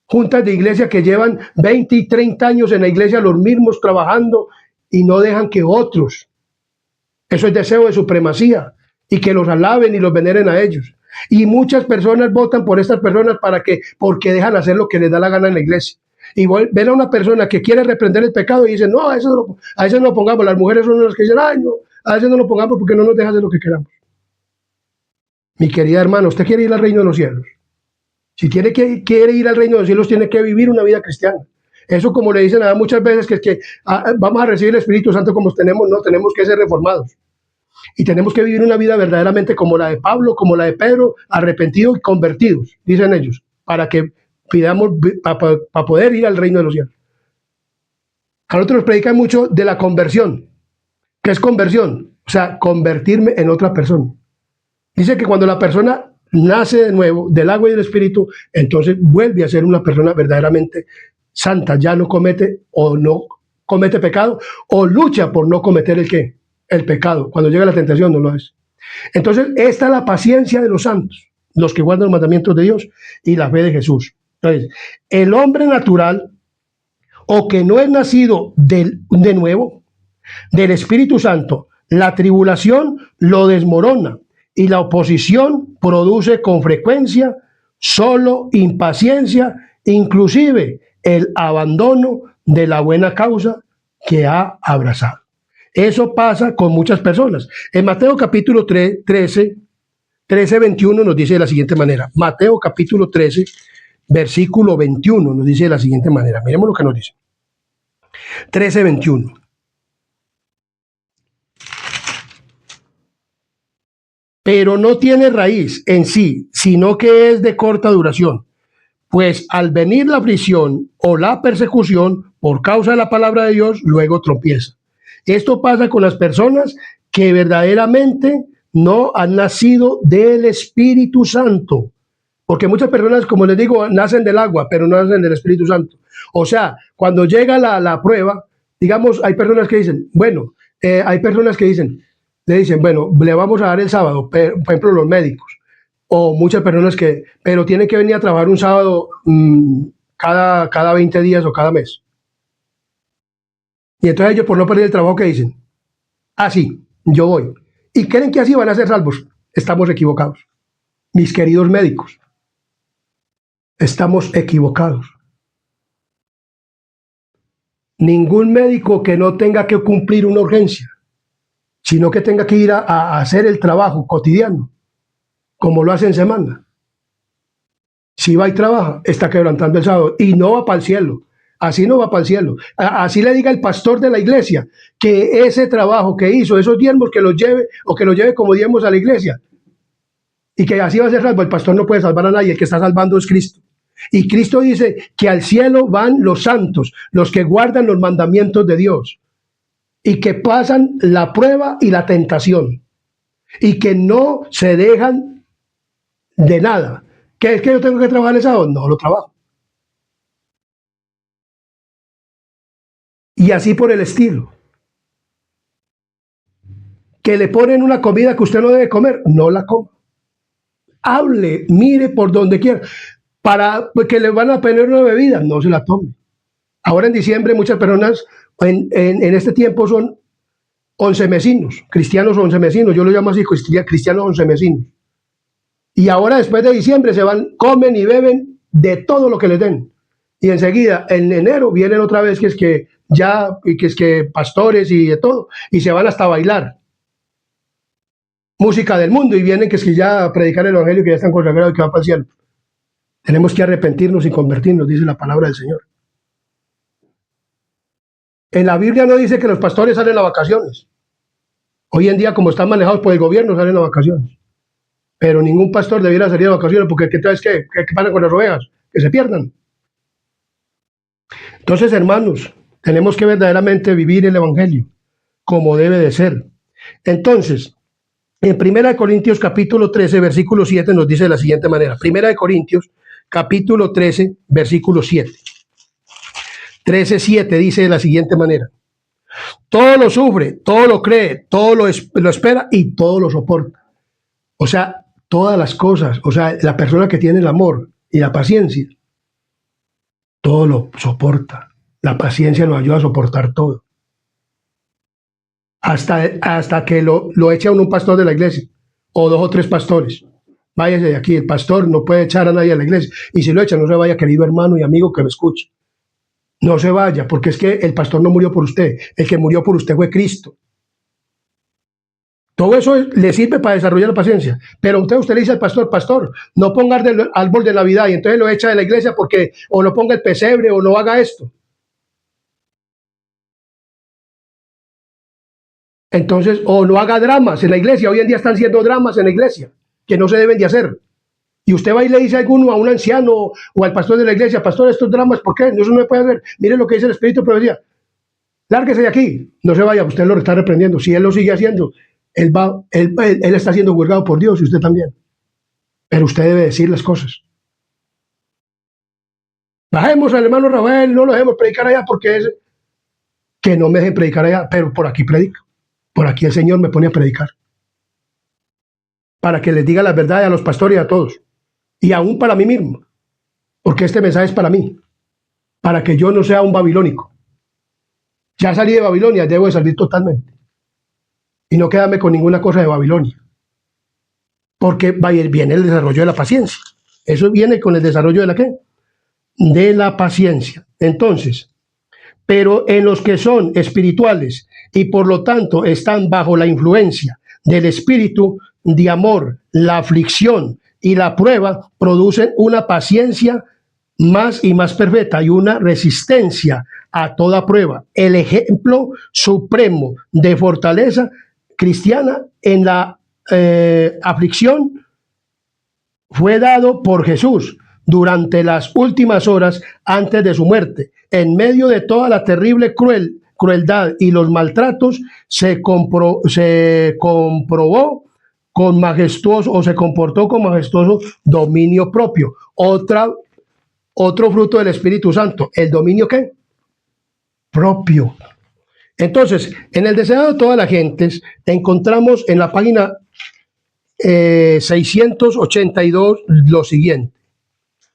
Juntas de iglesia que llevan 20 y 30 años en la iglesia los mismos trabajando y no dejan que otros. Eso es deseo de supremacía y que los alaben y los veneren a ellos. Y muchas personas votan por estas personas porque dejan hacer lo que les da la gana en la iglesia. Y ven a una persona que quiere reprender el pecado y dicen, no, a eso no lo pongamos. Las mujeres son las que dicen, ay, no, a eso no lo pongamos porque no nos deja hacer lo que queramos. Mi querida hermana, usted quiere ir al reino de los cielos. Si quiere ir al reino de los cielos, tiene que vivir una vida cristiana. Eso, como le dicen a muchas veces, que vamos a recibir el Espíritu Santo como tenemos, no, tenemos que ser reformados. Y tenemos que vivir una vida verdaderamente como la de Pablo, como la de Pedro, arrepentidos y convertidos, dicen ellos, para que pidamos, para poder ir al reino de los cielos. A nosotros nos predican mucho de la conversión. ¿Qué es conversión? O sea, convertirme en otra persona. Dice que cuando la persona nace de nuevo del agua y del Espíritu, entonces vuelve a ser una persona verdaderamente santa, ya no comete pecado o lucha por no cometer el pecado. Cuando llega la tentación no lo hace. Entonces esta es la paciencia de los santos, los que guardan los mandamientos de Dios y la fe de Jesús. Entonces, el hombre natural o que no es nacido de nuevo del Espíritu Santo, la tribulación lo desmorona y la oposición produce con frecuencia solo impaciencia, inclusive el abandono de la buena causa que ha abrazado. Eso pasa con muchas personas. En Mateo capítulo 13, 13:21 nos dice de la siguiente manera. Mateo capítulo 13, versículo 21 nos dice de la siguiente manera. Miremos lo que nos dice. 13:21. Pero no tiene raíz en sí, sino que es de corta duración. Pues al venir la aflicción o la persecución por causa de la palabra de Dios, luego tropieza. Esto pasa con las personas que verdaderamente no han nacido del Espíritu Santo. Porque muchas personas, como les digo, nacen del agua, pero no nacen del Espíritu Santo. O sea, cuando llega la prueba, digamos, hay personas que dicen, bueno, le dicen, bueno, le vamos a dar el sábado, por ejemplo, los médicos, o muchas personas pero tienen que venir a trabajar un sábado cada 20 días o cada mes. Y entonces ellos, por no perder el trabajo, ¿qué dicen? Ah, sí, yo voy. ¿Y creen que así van a ser salvos? Estamos equivocados. Mis queridos médicos, estamos equivocados. Ningún médico que no tenga que cumplir una urgencia, sino que tenga que ir a hacer el trabajo cotidiano, como lo hace en semana. Si va y trabaja, está quebrantando el sábado y no va para el cielo. Así no va para el cielo. Así le diga el pastor de la iglesia que ese trabajo que hizo, esos diezmos que los lleve o que los lleve como diezmos a la iglesia y que así va a ser salvo. El pastor no puede salvar a nadie, el que está salvando es Cristo. Y Cristo dice que al cielo van los santos, los que guardan los mandamientos de Dios y que pasan la prueba y la tentación y que no se dejan de nada. ¿Qué es que yo tengo que trabajar el sábado? No lo trabajo. Y así por el estilo. Que le ponen una comida que usted no debe comer, no la coma. Hable, mire por donde quiera. Para que le van a poner una bebida, no se la tome. Ahora en diciembre muchas personas en este tiempo son 11 mesinos, cristianos 11 mesinos, yo lo llamo así, cristianos 11 mesinos. Y ahora después de diciembre se van, comen y beben de todo lo que les den. Y enseguida, en enero, vienen otra vez que es que pastores y de todo, y se van hasta a bailar. Música del mundo, y vienen que es que ya a predicar el evangelio, que ya están consagrados y que van para el cielo. Tenemos que arrepentirnos y convertirnos, dice la palabra del Señor. En la Biblia no dice que los pastores salen a vacaciones. Hoy en día, como están manejados por el gobierno, salen a vacaciones. Pero ningún pastor debiera salir a vacaciones porque ¿qué pasa con las ovejas? Que se pierdan. Entonces, hermanos, tenemos que verdaderamente vivir el evangelio como debe de ser. Entonces, en 1 Corintios capítulo 13, versículo 7 nos dice de la siguiente manera. 1 Corintios capítulo 13, versículo 7. 13:7 dice de la siguiente manera. Todo lo sufre, todo lo cree, todo lo espera y todo lo soporta. O sea, todas las cosas, o sea, la persona que tiene el amor y la paciencia, todo lo soporta. La paciencia nos ayuda a soportar todo. Hasta que lo echa un pastor de la iglesia o 2 o 3 pastores. Váyase de aquí, el pastor no puede echar a nadie a la iglesia. Y si lo echa, no se vaya, querido hermano y amigo que me escuche. No se vaya, porque es que el pastor no murió por usted. El que murió por usted fue Cristo. Todo eso le sirve para desarrollar la paciencia. Pero usted le dice al pastor, no ponga el árbol de Navidad y entonces lo echa de la iglesia porque o no ponga el pesebre o no haga esto. Entonces, o no haga dramas en la iglesia. Hoy en día están haciendo dramas en la iglesia que no se deben de hacer. Y usted va y le dice a un anciano o al pastor de la iglesia, pastor, estos dramas, ¿por qué? Eso no se puede hacer. Mire lo que dice el Espíritu de Profecía. Lárguese de aquí. No se vaya, usted lo está reprendiendo. Si él lo sigue haciendo, él está siendo juzgado por Dios y usted también. Pero usted debe decir las cosas. Bajemos al hermano Rafael, no lo dejemos predicar allá porque es que no me dejen predicar allá, pero por aquí predico. Por aquí el Señor me pone a predicar. Para que les diga la verdad a los pastores y a todos. Y aún para mí mismo. Porque este mensaje es para mí. Para que yo no sea un babilónico. Ya salí de Babilonia, debo de salir totalmente. Y no quedarme con ninguna cosa de Babilonia. Porque viene el desarrollo de la paciencia. Eso viene con el desarrollo de la ¿qué? De la paciencia. Entonces, pero en los que son espirituales y por lo tanto están bajo la influencia del Espíritu, de amor, la aflicción y la prueba producen una paciencia más y más perfecta y una resistencia a toda prueba. El ejemplo supremo de fortaleza cristiana en la aflicción fue dado por Jesús durante las últimas horas antes de su muerte. En medio de toda la terrible crueldad y los maltratos, se comprobó con majestuoso, o se comportó con majestuoso dominio propio. Otro fruto del Espíritu Santo, ¿el dominio qué? Propio. Entonces, en el deseado de todas las gentes, encontramos en la página 682 lo siguiente.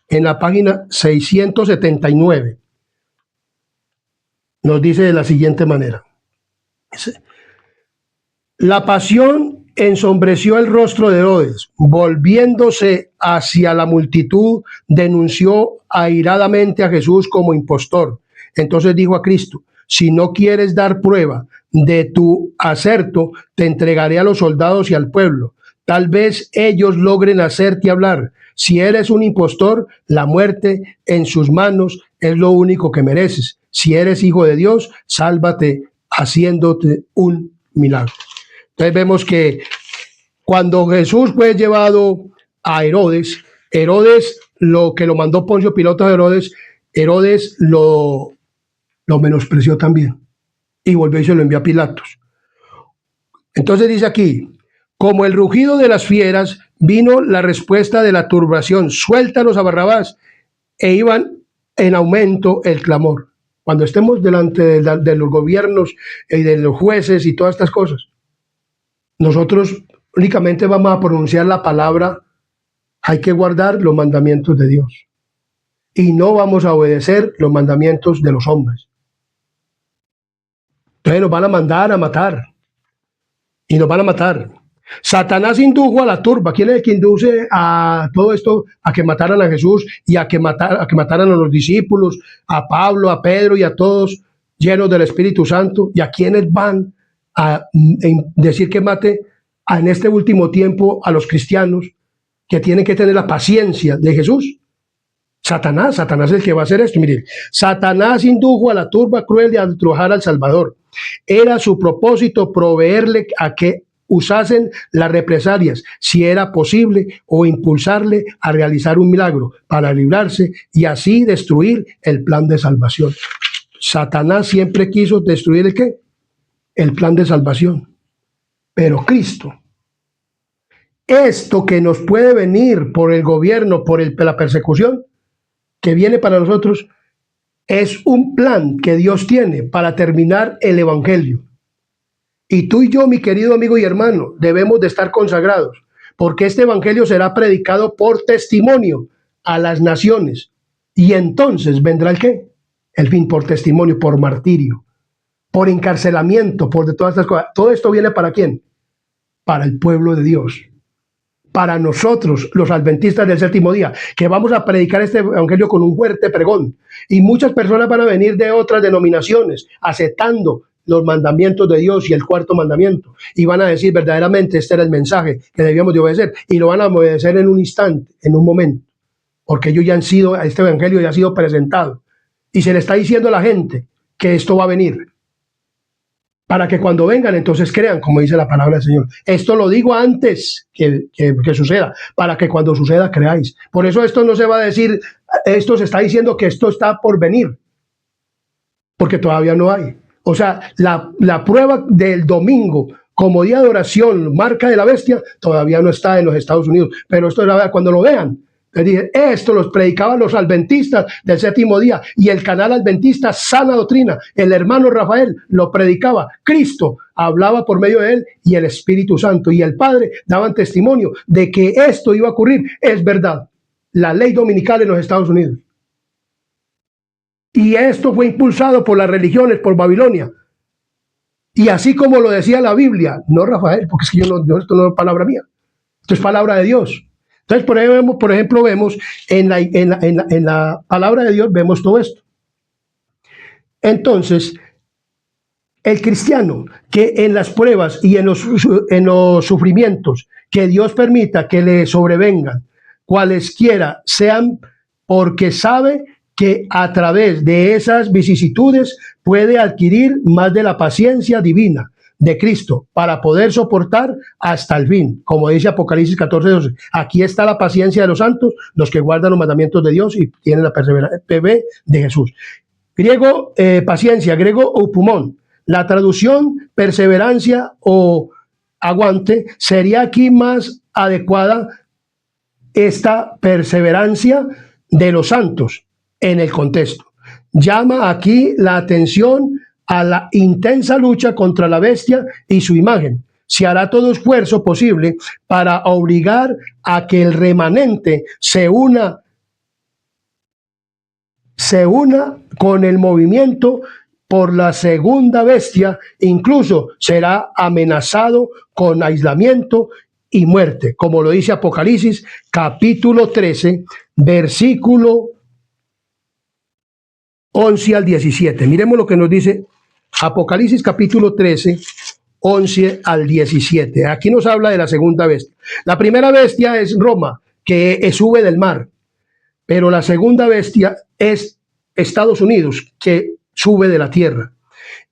En la página 679 nos dice de la siguiente manera: la pasión ensombreció el rostro de Herodes, volviéndose hacia la multitud, denunció airadamente a Jesús como impostor. Entonces dijo a Cristo: si no quieres dar prueba de tu acerto, te entregaré a los soldados y al pueblo. Tal vez ellos logren hacerte hablar. Si eres un impostor, la muerte en sus manos es lo único que mereces. Si eres hijo de Dios, sálvate haciéndote un milagro. Entonces vemos que cuando Jesús fue llevado a Herodes, lo que lo mandó Poncio Pilato a Herodes lo menospreció también y volvió y se lo envió a Pilatos. Entonces dice aquí: como el rugido de las fieras, vino la respuesta de la turbación: suéltanos a Barrabás. E iban en aumento el clamor. Cuando estemos delante de los gobiernos y de los jueces y todas estas cosas, nosotros únicamente vamos a pronunciar la palabra: hay que guardar los mandamientos de Dios. Y no vamos a obedecer los mandamientos de los hombres. Entonces nos van a mandar a matar. Y nos van a matar. Satanás indujo a la turba. ¿Quién es el que induce a todo esto a que mataran a Jesús y a que mataran a los discípulos, a Pablo, a Pedro y a todos llenos del Espíritu Santo? ¿Y a quienes van a decir que mate en este último tiempo a los cristianos que tienen que tener la paciencia de Jesús? Satanás es el que va a hacer esto. Miren, Satanás indujo a la turba cruel de ultrajar al Salvador. Era su propósito proveerle a que usasen las represalias, si era posible, o impulsarle a realizar un milagro para librarse y así destruir el plan de salvación. Satanás siempre quiso destruir ¿el qué? El plan de salvación. Pero Cristo, esto que nos puede venir por el gobierno, por la persecución que viene para nosotros, es un plan que Dios tiene para terminar el evangelio. Y tú y yo, mi querido amigo y hermano, debemos de estar consagrados, porque este evangelio será predicado por testimonio a las naciones. Y entonces vendrá ¿el qué? El fin, por testimonio, por martirio, por encarcelamiento, por de todas estas cosas. Todo esto viene ¿para quién? Para el pueblo de Dios. Para nosotros, los adventistas del séptimo día, que vamos a predicar este evangelio con un fuerte pregón. Y muchas personas van a venir de otras denominaciones, aceptando los mandamientos de Dios y el cuarto mandamiento. Y van a decir verdaderamente este era el mensaje que debíamos de obedecer. Y lo van a obedecer en un instante, en un momento. Porque ellos ya han sido, este evangelio ya ha sido presentado. Y se le está diciendo a la gente que esto va a venir. Para que cuando vengan, entonces crean, como dice la palabra del Señor. Esto lo digo antes que suceda, para que cuando suceda creáis. Por eso esto no se va a decir, esto se está diciendo que esto está por venir, porque todavía no hay. O sea, la prueba del domingo como día de oración, marca de la bestia, todavía no está en los Estados Unidos. Pero esto era cuando lo vean. Les dije, esto los predicaban los adventistas del séptimo día y el canal adventista Sana Doctrina, el hermano Rafael lo predicaba, Cristo hablaba por medio de él y el Espíritu Santo y el Padre daban testimonio de que esto iba a ocurrir. Es verdad, la ley dominical en los Estados Unidos. Y esto fue impulsado por las religiones, por Babilonia. Y así como lo decía la Biblia, no Rafael, porque es que esto no es palabra mía, esto es palabra de Dios. Entonces, por ejemplo, vemos en la palabra de Dios, vemos todo esto. Entonces, el cristiano que en las pruebas y en los sufrimientos que Dios permita que le sobrevengan cualesquiera sean, porque sabe que a través de esas vicisitudes puede adquirir más de la paciencia divina de Cristo para poder soportar hasta el fin, como dice Apocalipsis 14:12. Aquí está la paciencia de los santos, los que guardan los mandamientos de Dios y tienen la perseverancia de Jesús. Griego, paciencia, griego, upumón. La traducción perseverancia o aguante sería aquí más adecuada, esta perseverancia de los santos en el contexto. Llama aquí la atención a la intensa lucha contra la bestia y su imagen. Se hará todo esfuerzo posible para obligar a que el remanente se una con el movimiento por la segunda bestia, incluso será amenazado con aislamiento y muerte, como lo dice Apocalipsis capítulo 13, versículo 11 al 17. Miremos lo que nos dice Apocalipsis capítulo 13, 11 al 17. Aquí nos habla de la segunda bestia. La primera bestia es Roma, que sube del mar, pero la segunda bestia es Estados Unidos, que sube de la tierra.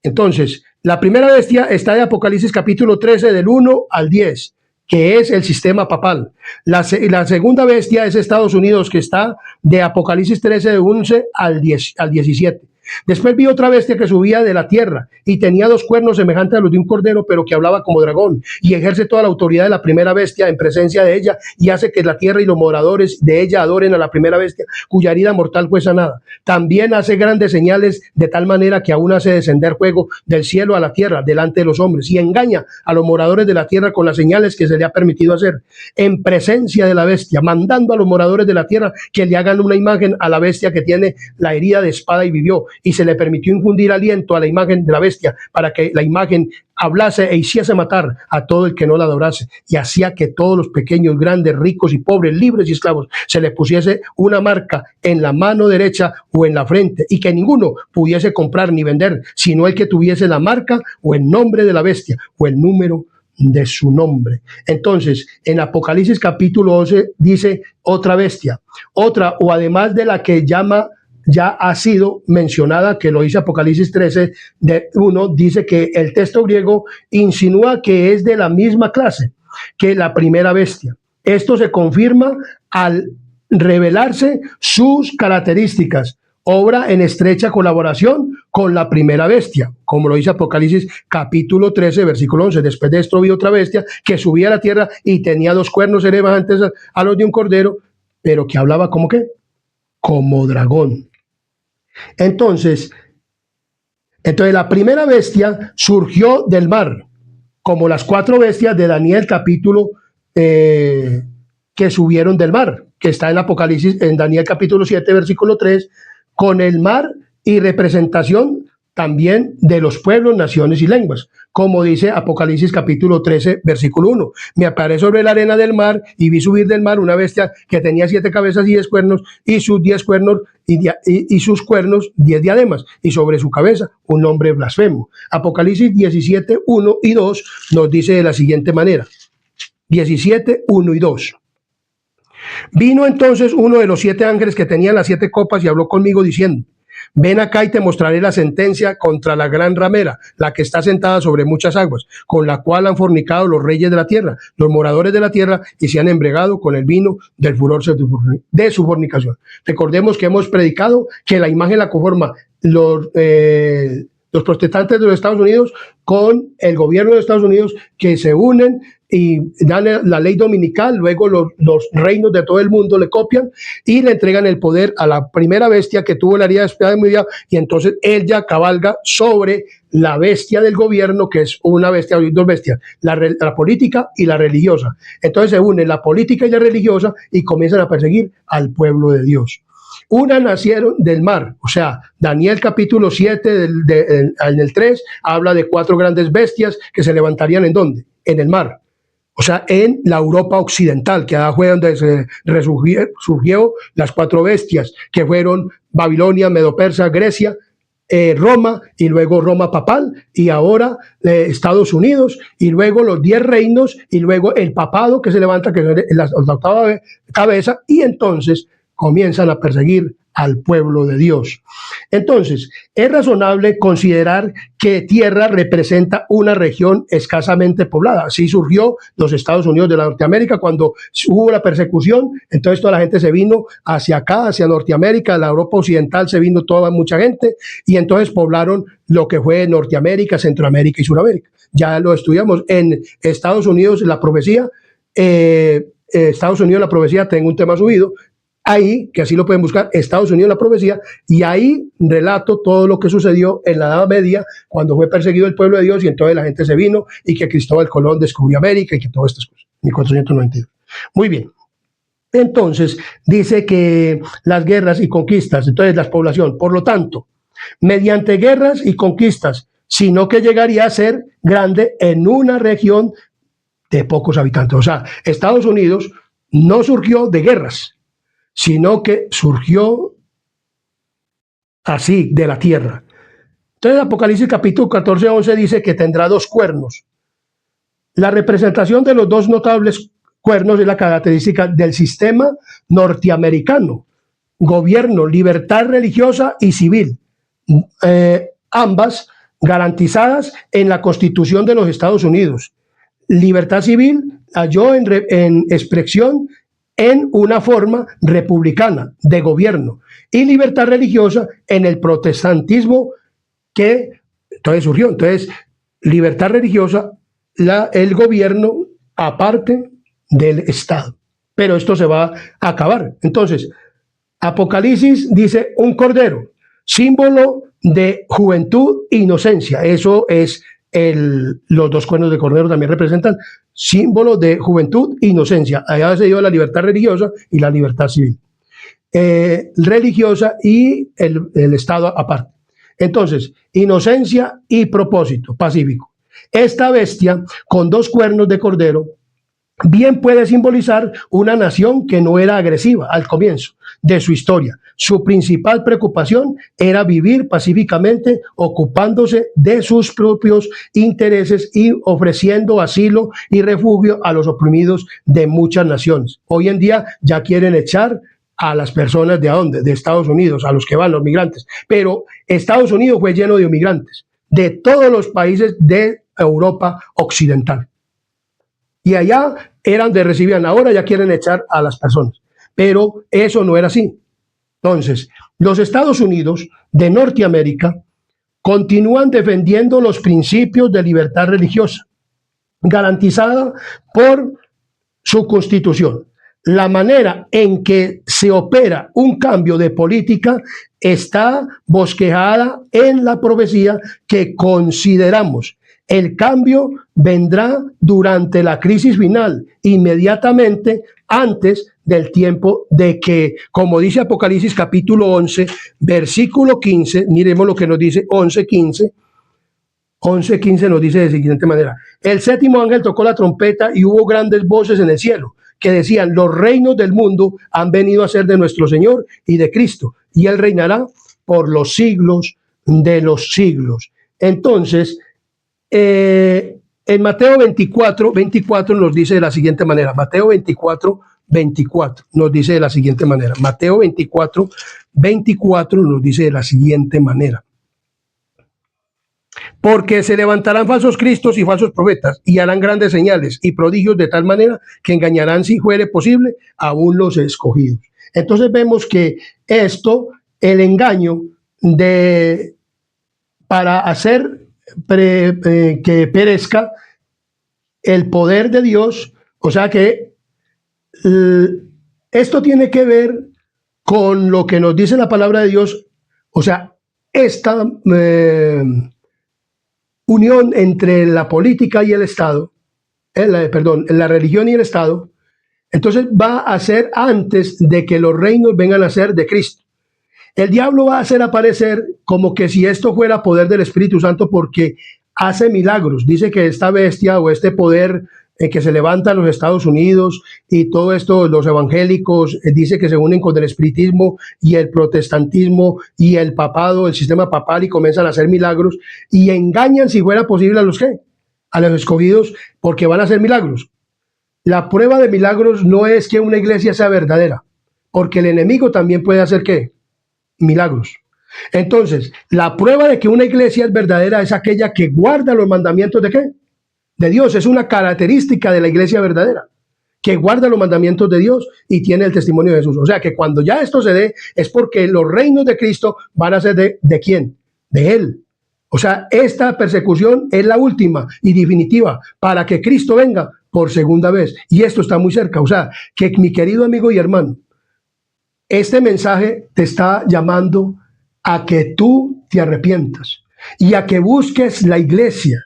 Entonces, la primera bestia está de Apocalipsis capítulo 13, del 1 al 10, que es el sistema papal. La segunda bestia es Estados Unidos, que está de Apocalipsis 13, de 11 al 17. Después vi otra bestia que subía de la tierra y tenía dos cuernos semejantes a los de un cordero, pero que hablaba como dragón, y ejerce toda la autoridad de la primera bestia en presencia de ella, y hace que la tierra y los moradores de ella adoren a la primera bestia, cuya herida mortal fue sanada. También hace grandes señales, de tal manera que aún hace descender fuego del cielo a la tierra delante de los hombres, y engaña a los moradores de la tierra con las señales que se le ha permitido hacer en presencia de la bestia, mandando a los moradores de la tierra que le hagan una imagen a la bestia que tiene la herida de espada y vivió, y se le permitió infundir aliento a la imagen de la bestia para que la imagen hablase e hiciese matar a todo el que no la adorase, y hacía que todos los pequeños, grandes, ricos y pobres, libres y esclavos, se les pusiese una marca en la mano derecha o en la frente, y que ninguno pudiese comprar ni vender, sino el que tuviese la marca o el nombre de la bestia o el número de su nombre. Entonces, en Apocalipsis capítulo 11 dice otra bestia, otra, o además de la que ya ha sido mencionada, que lo dice Apocalipsis 13, de 1, dice que el texto griego insinúa que es de la misma clase que la primera bestia. Esto se confirma al revelarse sus características, obra en estrecha colaboración con la primera bestia, como lo dice Apocalipsis capítulo 13, versículo 11. Después de esto vi otra bestia que subía a la tierra y tenía dos cuernos semejantes a los de un cordero, pero que hablaba como ¿qué? Como dragón. Entonces la primera bestia surgió del mar, como las cuatro bestias de Daniel capítulo que subieron del mar, que está en Apocalipsis, en Daniel capítulo 7, versículo 3, con el mar y representación también de los pueblos, naciones y lenguas, como dice Apocalipsis capítulo 13, versículo 1. Me aparé sobre la arena del mar y vi subir del mar una bestia que tenía 7 cabezas y 10 cuernos, y sus 10 cuernos y sus cuernos 10 diademas, y sobre su cabeza un nombre blasfemo. Apocalipsis 17, 1 y 2 nos dice de la siguiente manera. 17, 1 y 2. Vino entonces uno de los 7 ángeles que tenían las 7 copas y habló conmigo diciendo: ven acá y te mostraré la sentencia contra la gran ramera, la que está sentada sobre muchas aguas, con la cual han fornicado los reyes de la tierra, los moradores de la tierra, y se han embriagado con el vino del furor de su fornicación. Recordemos que hemos predicado que la imagen la conforma los protestantes de los Estados Unidos con el gobierno de Estados Unidos, que se unen y dan la ley dominical. Luego los reinos de todo el mundo le copian y le entregan el poder a la primera bestia que tuvo la herida de espada muy bien, y entonces él ya cabalga sobre la bestia del gobierno, que es una bestia, dos bestias, la política y la religiosa. Entonces se unen la política y la religiosa y comienzan a perseguir al pueblo de Dios. Una nacieron del mar, o sea, Daniel capítulo 7, en el 3, habla de 4 grandes bestias que se levantarían ¿en dónde? En el mar. O sea, en la Europa occidental, que fue donde se surgió las 4 bestias, que fueron Babilonia, Medo-Persa, Grecia Roma, y luego Roma papal, y ahora Estados Unidos, y luego los 10 reinos, y luego el papado que se levanta, que es la octava cabeza, y entonces comienzan a perseguir al pueblo de Dios. Entonces, es razonable considerar que tierra representa una región escasamente poblada. Así surgió los Estados Unidos de la Norteamérica cuando hubo la persecución, entonces toda la gente se vino hacia acá, hacia Norteamérica, la Europa occidental se vino toda mucha gente y entonces poblaron lo que fue Norteamérica, Centroamérica y Suramérica. Ya lo estudiamos en Estados Unidos, la profecía, Estados Unidos, la profecía, tengo un tema subido, ahí, que así lo pueden buscar, Estados Unidos, la profecía, y ahí relato todo lo que sucedió en la Edad Media, cuando fue perseguido el pueblo de Dios, y entonces la gente se vino, y que Cristóbal Colón descubrió América, y que todas estas cosas, 1492. Muy bien. Entonces, dice que las guerras y conquistas, entonces la población, por lo tanto, mediante guerras y conquistas, sino que llegaría a ser grande en una región de pocos habitantes. O sea, Estados Unidos no surgió de guerras, sino que surgió así, de la tierra. Entonces, Apocalipsis capítulo 14, 11 dice que tendrá 2 cuernos. La representación de los 2 notables cuernos es la característica del sistema norteamericano. Gobierno, libertad religiosa y civil. Ambas garantizadas en la Constitución de los Estados Unidos. Libertad civil halló en expresión en una forma republicana de gobierno y libertad religiosa en el protestantismo que entonces surgió. Entonces, libertad religiosa, el gobierno aparte del Estado. Pero esto se va a acabar. Entonces, Apocalipsis dice un cordero, símbolo de juventud e inocencia. Eso es los 2 cuernos de cordero también representan símbolo de juventud e inocencia. Allá se dio la libertad religiosa y la libertad civil. Religiosa y el Estado aparte. Entonces, inocencia y propósito pacífico. Esta bestia con 2 cuernos de cordero bien puede simbolizar una nación que no era agresiva al comienzo de su historia. Su principal preocupación era vivir pacíficamente, ocupándose de sus propios intereses y ofreciendo asilo y refugio a los oprimidos de muchas naciones. Hoy en día ya quieren echar a las personas de dónde, de Estados Unidos, a los que van los migrantes. Pero Estados Unidos fue lleno de migrantes de todos los países de Europa occidental. Y allá eran de recibían, ahora ya quieren echar a las personas. Pero eso no era así. Entonces, los Estados Unidos de Norteamérica continúan defendiendo los principios de libertad religiosa, garantizada por su constitución. La manera en que se opera un cambio de política está bosquejada en la profecía que consideramos. El cambio vendrá durante la crisis final, inmediatamente antes del tiempo de que, como dice Apocalipsis capítulo 11, versículo 15, miremos lo que nos dice 11:15. 11:15 nos dice de la siguiente manera: el 7º ángel tocó la trompeta y hubo grandes voces en el cielo que decían: los reinos del mundo han venido a ser de nuestro Señor y de Cristo, y Él reinará por los siglos de los siglos. Entonces, en Mateo 24 nos dice de la siguiente manera. Mateo 24 nos dice de la siguiente manera. Mateo 24 nos dice de la siguiente manera: porque se levantarán falsos cristos y falsos profetas, y harán grandes señales y prodigios de tal manera que engañarán, si fuere posible, aún los escogidos. Entonces vemos que esto, el engaño para hacer que perezca el poder de Dios, o sea que esto tiene que ver con lo que nos dice la palabra de Dios, o sea, esta unión entre la política y el Estado, la religión y el Estado, entonces va a ser antes de que los reinos vengan a ser de Cristo. El diablo va a hacer aparecer como que si esto fuera poder del Espíritu Santo, porque hace milagros. Dice que esta bestia o este poder en que se levantan los Estados Unidos y todo esto, los evangélicos, dice que se unen con el espiritismo y el protestantismo y el papado, el sistema papal, y comienzan a hacer milagros y engañan, si fuera posible, a los ¿qué? A los escogidos, porque van a hacer milagros. La prueba de milagros no es que una iglesia sea verdadera, porque el enemigo también puede hacer ¿qué? Milagros. Entonces, la prueba de que una iglesia es verdadera es aquella que guarda los mandamientos ¿de qué? De Dios. Es una característica de la iglesia verdadera, que guarda los mandamientos de Dios y tiene el testimonio de Jesús. O sea que cuando ya esto se dé, es porque los reinos de Cristo van a ser ¿de quién? De Él. O sea, esta persecución es la última y definitiva para que Cristo venga por segunda vez. Y esto está muy cerca. O sea, que mi querido amigo y hermano, este mensaje te está llamando a que tú te arrepientas y a que busques la iglesia,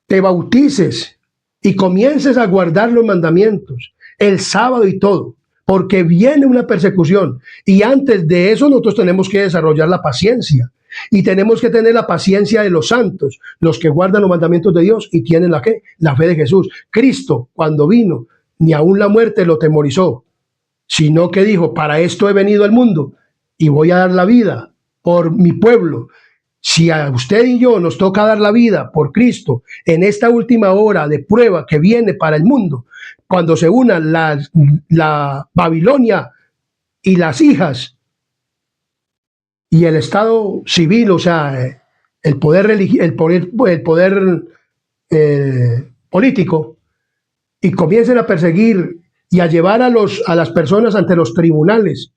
te bautices y comiences a guardar los mandamientos, el sábado y todo, porque viene una persecución. Y antes de eso nosotros tenemos que desarrollar la paciencia. Y tenemos que tener la paciencia de los santos, los que guardan los mandamientos de Dios y tienen la ¿qué? La fe de Jesús. Cristo, cuando vino, ni aún la muerte lo temorizó, sino que dijo, para esto he venido al mundo y voy a dar la vida por mi pueblo. Si a usted y yo nos toca dar la vida por Cristo en esta última hora de prueba que viene para el mundo, cuando se unan la Babilonia y las hijas y el Estado civil, o sea, el poder político, y comiencen a perseguir y a llevar a las personas ante los tribunales,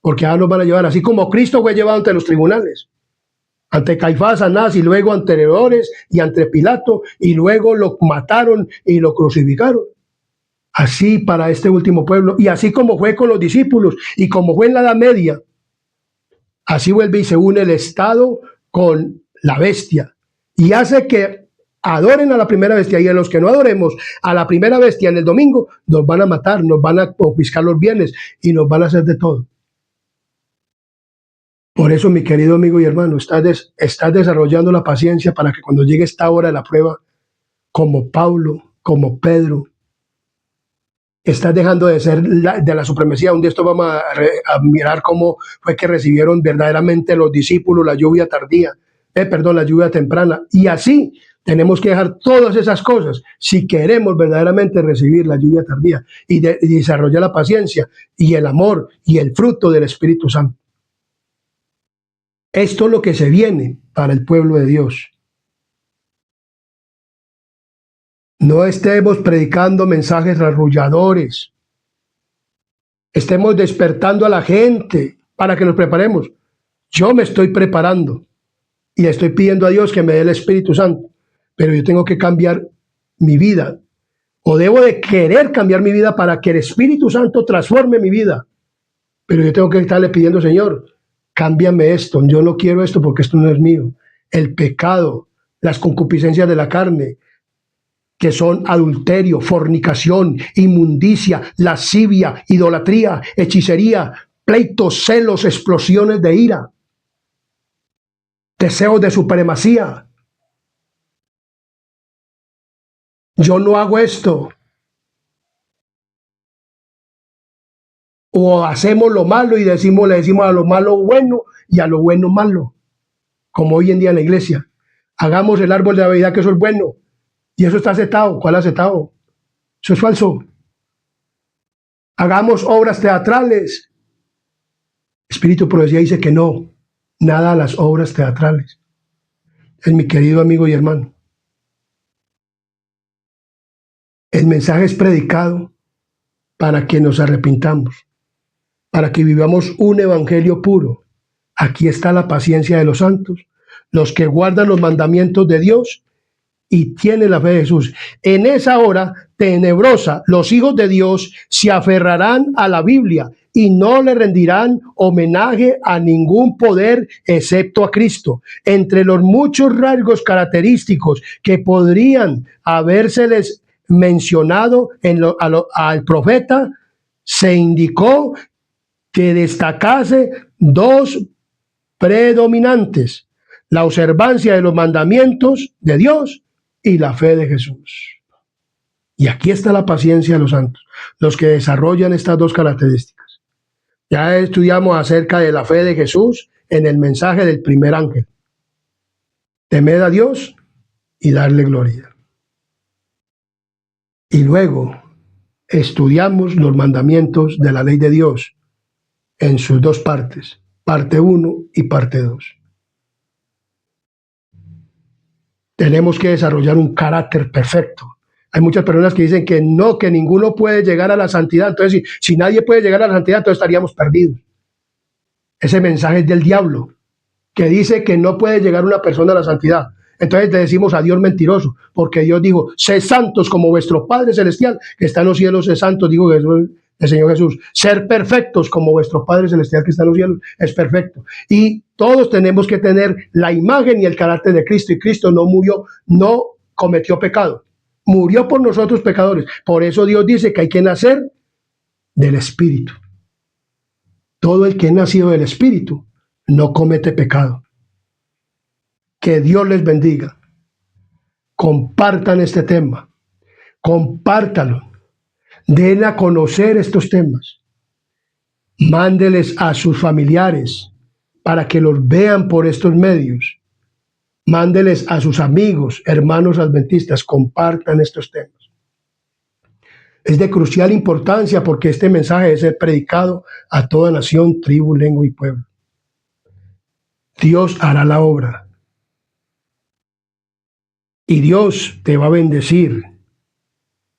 porque ahora los van a llevar, así como Cristo fue llevado ante los tribunales, ante Caifás, Anás, y luego ante Herodes y ante Pilato, y luego lo mataron y lo crucificaron. Así para este último pueblo, y así como fue con los discípulos, y como fue en la Edad Media, así vuelve y se une el Estado con la bestia, y hace que adoren a la primera bestia, y a los que no adoremos a la primera bestia en el domingo, nos van a matar, nos van a confiscar los bienes, y nos van a hacer de todo. Por eso, mi querido amigo y hermano, estás desarrollando la paciencia para que cuando llegue esta hora de la prueba, como Pablo, como Pedro, estás dejando de ser de la supremacía. Un día esto vamos a mirar cómo fue que recibieron verdaderamente los discípulos la lluvia tardía, la lluvia temprana. Y así tenemos que dejar todas esas cosas si queremos verdaderamente recibir la lluvia tardía y desarrollar la paciencia y el amor y el fruto del Espíritu Santo. Esto es lo que se viene para el pueblo de Dios. No estemos predicando mensajes arrulladores. Estemos despertando a la gente para que nos preparemos. Yo me estoy preparando y estoy pidiendo a Dios que me dé el Espíritu Santo, pero yo tengo que cambiar mi vida, o debo de querer cambiar mi vida para que el Espíritu Santo transforme mi vida. Pero yo tengo que estarle pidiendo, Señor, cámbiame esto, yo no quiero esto porque esto no es mío. El pecado, las concupiscencias de la carne, que son adulterio, fornicación, inmundicia, lascivia, idolatría, hechicería, pleitos, celos, explosiones de ira, deseos de supremacía. Yo no hago esto. O hacemos lo malo y le decimos a lo malo bueno y a lo bueno malo, como hoy en día en la iglesia. Hagamos el árbol de la vida, que eso es bueno, y eso está aceptado. ¿Cuál aceptado? Eso es falso. Hagamos obras teatrales. Espíritu Profecía dice que no, nada a las obras teatrales. Es mi querido amigo y hermano. El mensaje es predicado para que nos arrepintamos, para que vivamos un evangelio puro. Aquí está la paciencia de los santos, los que guardan los mandamientos de Dios y tienen la fe de Jesús. En esa hora tenebrosa, los hijos de Dios se aferrarán a la Biblia y no le rendirán homenaje a ningún poder excepto a Cristo. Entre los muchos rasgos característicos que podrían habérseles mencionado al profeta, se indicó que destacase dos predominantes: la observancia de los mandamientos de Dios y la fe de Jesús. Y aquí está la paciencia de los santos, los que desarrollan estas dos características. Ya estudiamos acerca de la fe de Jesús en el mensaje del primer ángel. Temed a Dios y darle gloria. Y luego estudiamos los mandamientos de la ley de Dios en sus dos partes, parte 1 y parte 2. Tenemos que desarrollar un carácter perfecto. Hay muchas personas que dicen que no, que ninguno puede llegar a la santidad. Entonces, si nadie puede llegar a la santidad, entonces estaríamos perdidos. Ese mensaje es del diablo, que dice que no puede llegar una persona a la santidad. Entonces le decimos a Dios mentiroso, porque Dios dijo, sed santos como vuestro Padre Celestial, que está en los cielos, es santo, digo Jesús, el Señor Jesús. Ser perfectos como vuestro Padre Celestial que está en los cielos es perfecto. Y todos tenemos que tener la imagen y el carácter de Cristo. Y Cristo no murió, no cometió pecado. Murió por nosotros pecadores. Por eso Dios dice que hay que nacer del Espíritu. Todo el que es nacido del Espíritu no comete pecado. Que Dios les bendiga. Compartan este tema. Compártalo. Den a conocer estos temas. Mándeles a sus familiares para que los vean por estos medios. Mándeles a sus amigos, hermanos adventistas. Compartan estos temas. Es de crucial importancia porque este mensaje debe ser predicado a toda nación, tribu, lengua y pueblo. Dios hará la obra. Y Dios te va a bendecir.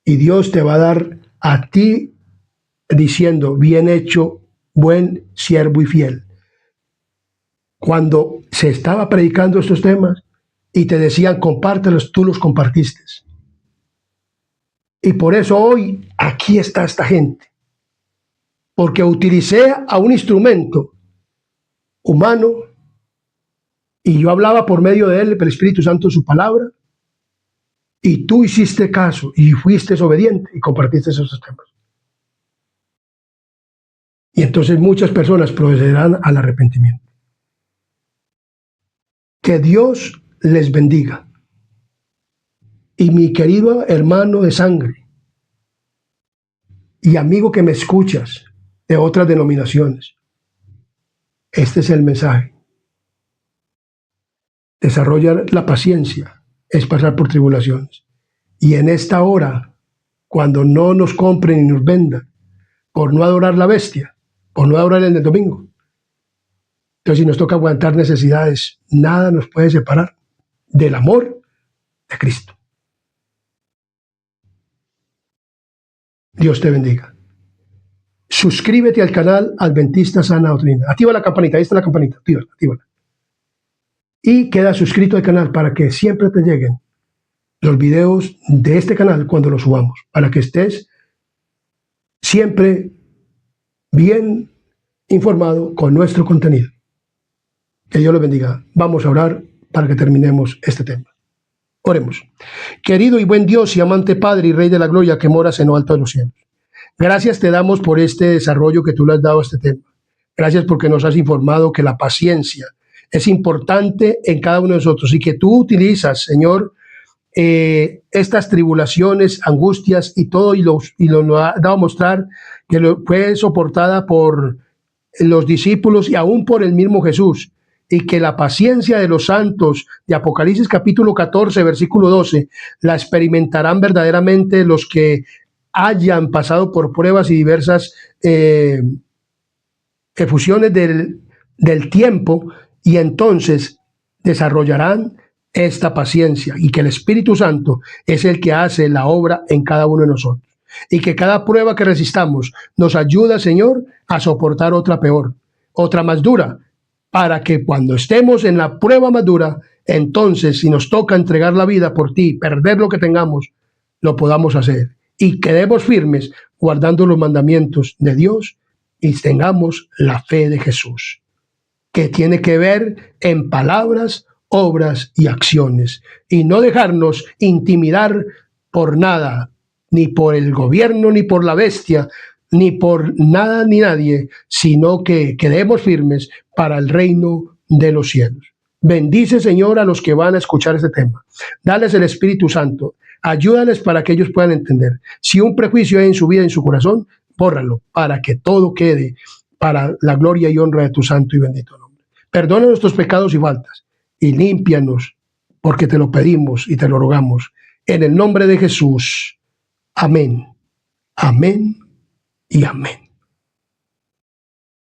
Y Dios te va a dar a ti diciendo, bien hecho, buen siervo y fiel. Cuando se estaba predicando estos temas y te decían, compártelos, tú los compartiste. Y por eso hoy aquí está esta gente. Porque utilicé a un instrumento humano y yo hablaba por medio de él, el Espíritu Santo, su palabra. Y tú hiciste caso y fuiste obediente y compartiste esos temas. Y entonces muchas personas procederán al arrepentimiento. Que Dios les bendiga. Y mi querido hermano de sangre y amigo que me escuchas de otras denominaciones, este es el mensaje. Desarrollar la paciencia es pasar por tribulaciones. Y en esta hora, cuando no nos compren y nos vendan por no adorar la bestia, por no adorar en el domingo, entonces si nos toca aguantar necesidades, nada nos puede separar del amor de Cristo. Dios te bendiga. Suscríbete al canal Adventista Sana Doctrina. Activa la campanita, ahí está la campanita, actívala. Y queda suscrito al canal para que siempre te lleguen los videos de este canal cuando los subamos, para que estés siempre bien informado con nuestro contenido. Que Dios los bendiga. Vamos a orar para que terminemos este tema. Oremos. Querido y buen Dios y amante Padre y Rey de la Gloria que moras en lo alto de los cielos. Gracias te damos por este desarrollo que tú le has dado a este tema. Gracias porque nos has informado que la paciencia es importante en cada uno de nosotros y que tú utilizas, Señor, estas tribulaciones, angustias y todo, y lo ha dado a mostrar que fue soportada por los discípulos y aún por el mismo Jesús, y que la paciencia de los santos de Apocalipsis capítulo 14, versículo 12, la experimentarán verdaderamente los que hayan pasado por pruebas y diversas efusiones del tiempo, y entonces desarrollarán esta paciencia, y que el Espíritu Santo es el que hace la obra en cada uno de nosotros. Y que cada prueba que resistamos nos ayuda, Señor, a soportar otra peor, otra más dura, para que cuando estemos en la prueba más dura, entonces si nos toca entregar la vida por ti, perder lo que tengamos, lo podamos hacer. Y quedemos firmes guardando los mandamientos de Dios y tengamos la fe de Jesús, que tiene que ver en palabras, obras y acciones, y no dejarnos intimidar por nada, ni por el gobierno, ni por la bestia, ni por nada ni nadie, sino que quedemos firmes para el reino de los cielos. Bendice, Señor, a los que van a escuchar este tema. Dales el Espíritu Santo. Ayúdales para que ellos puedan entender. Si un prejuicio hay en su vida, en su corazón, bórralo para que todo quede para la gloria y honra de tu santo y bendito nombre. Perdona nuestros pecados y faltas y límpianos, porque te lo pedimos y te lo rogamos. En el nombre de Jesús. Amén. Amén y amén.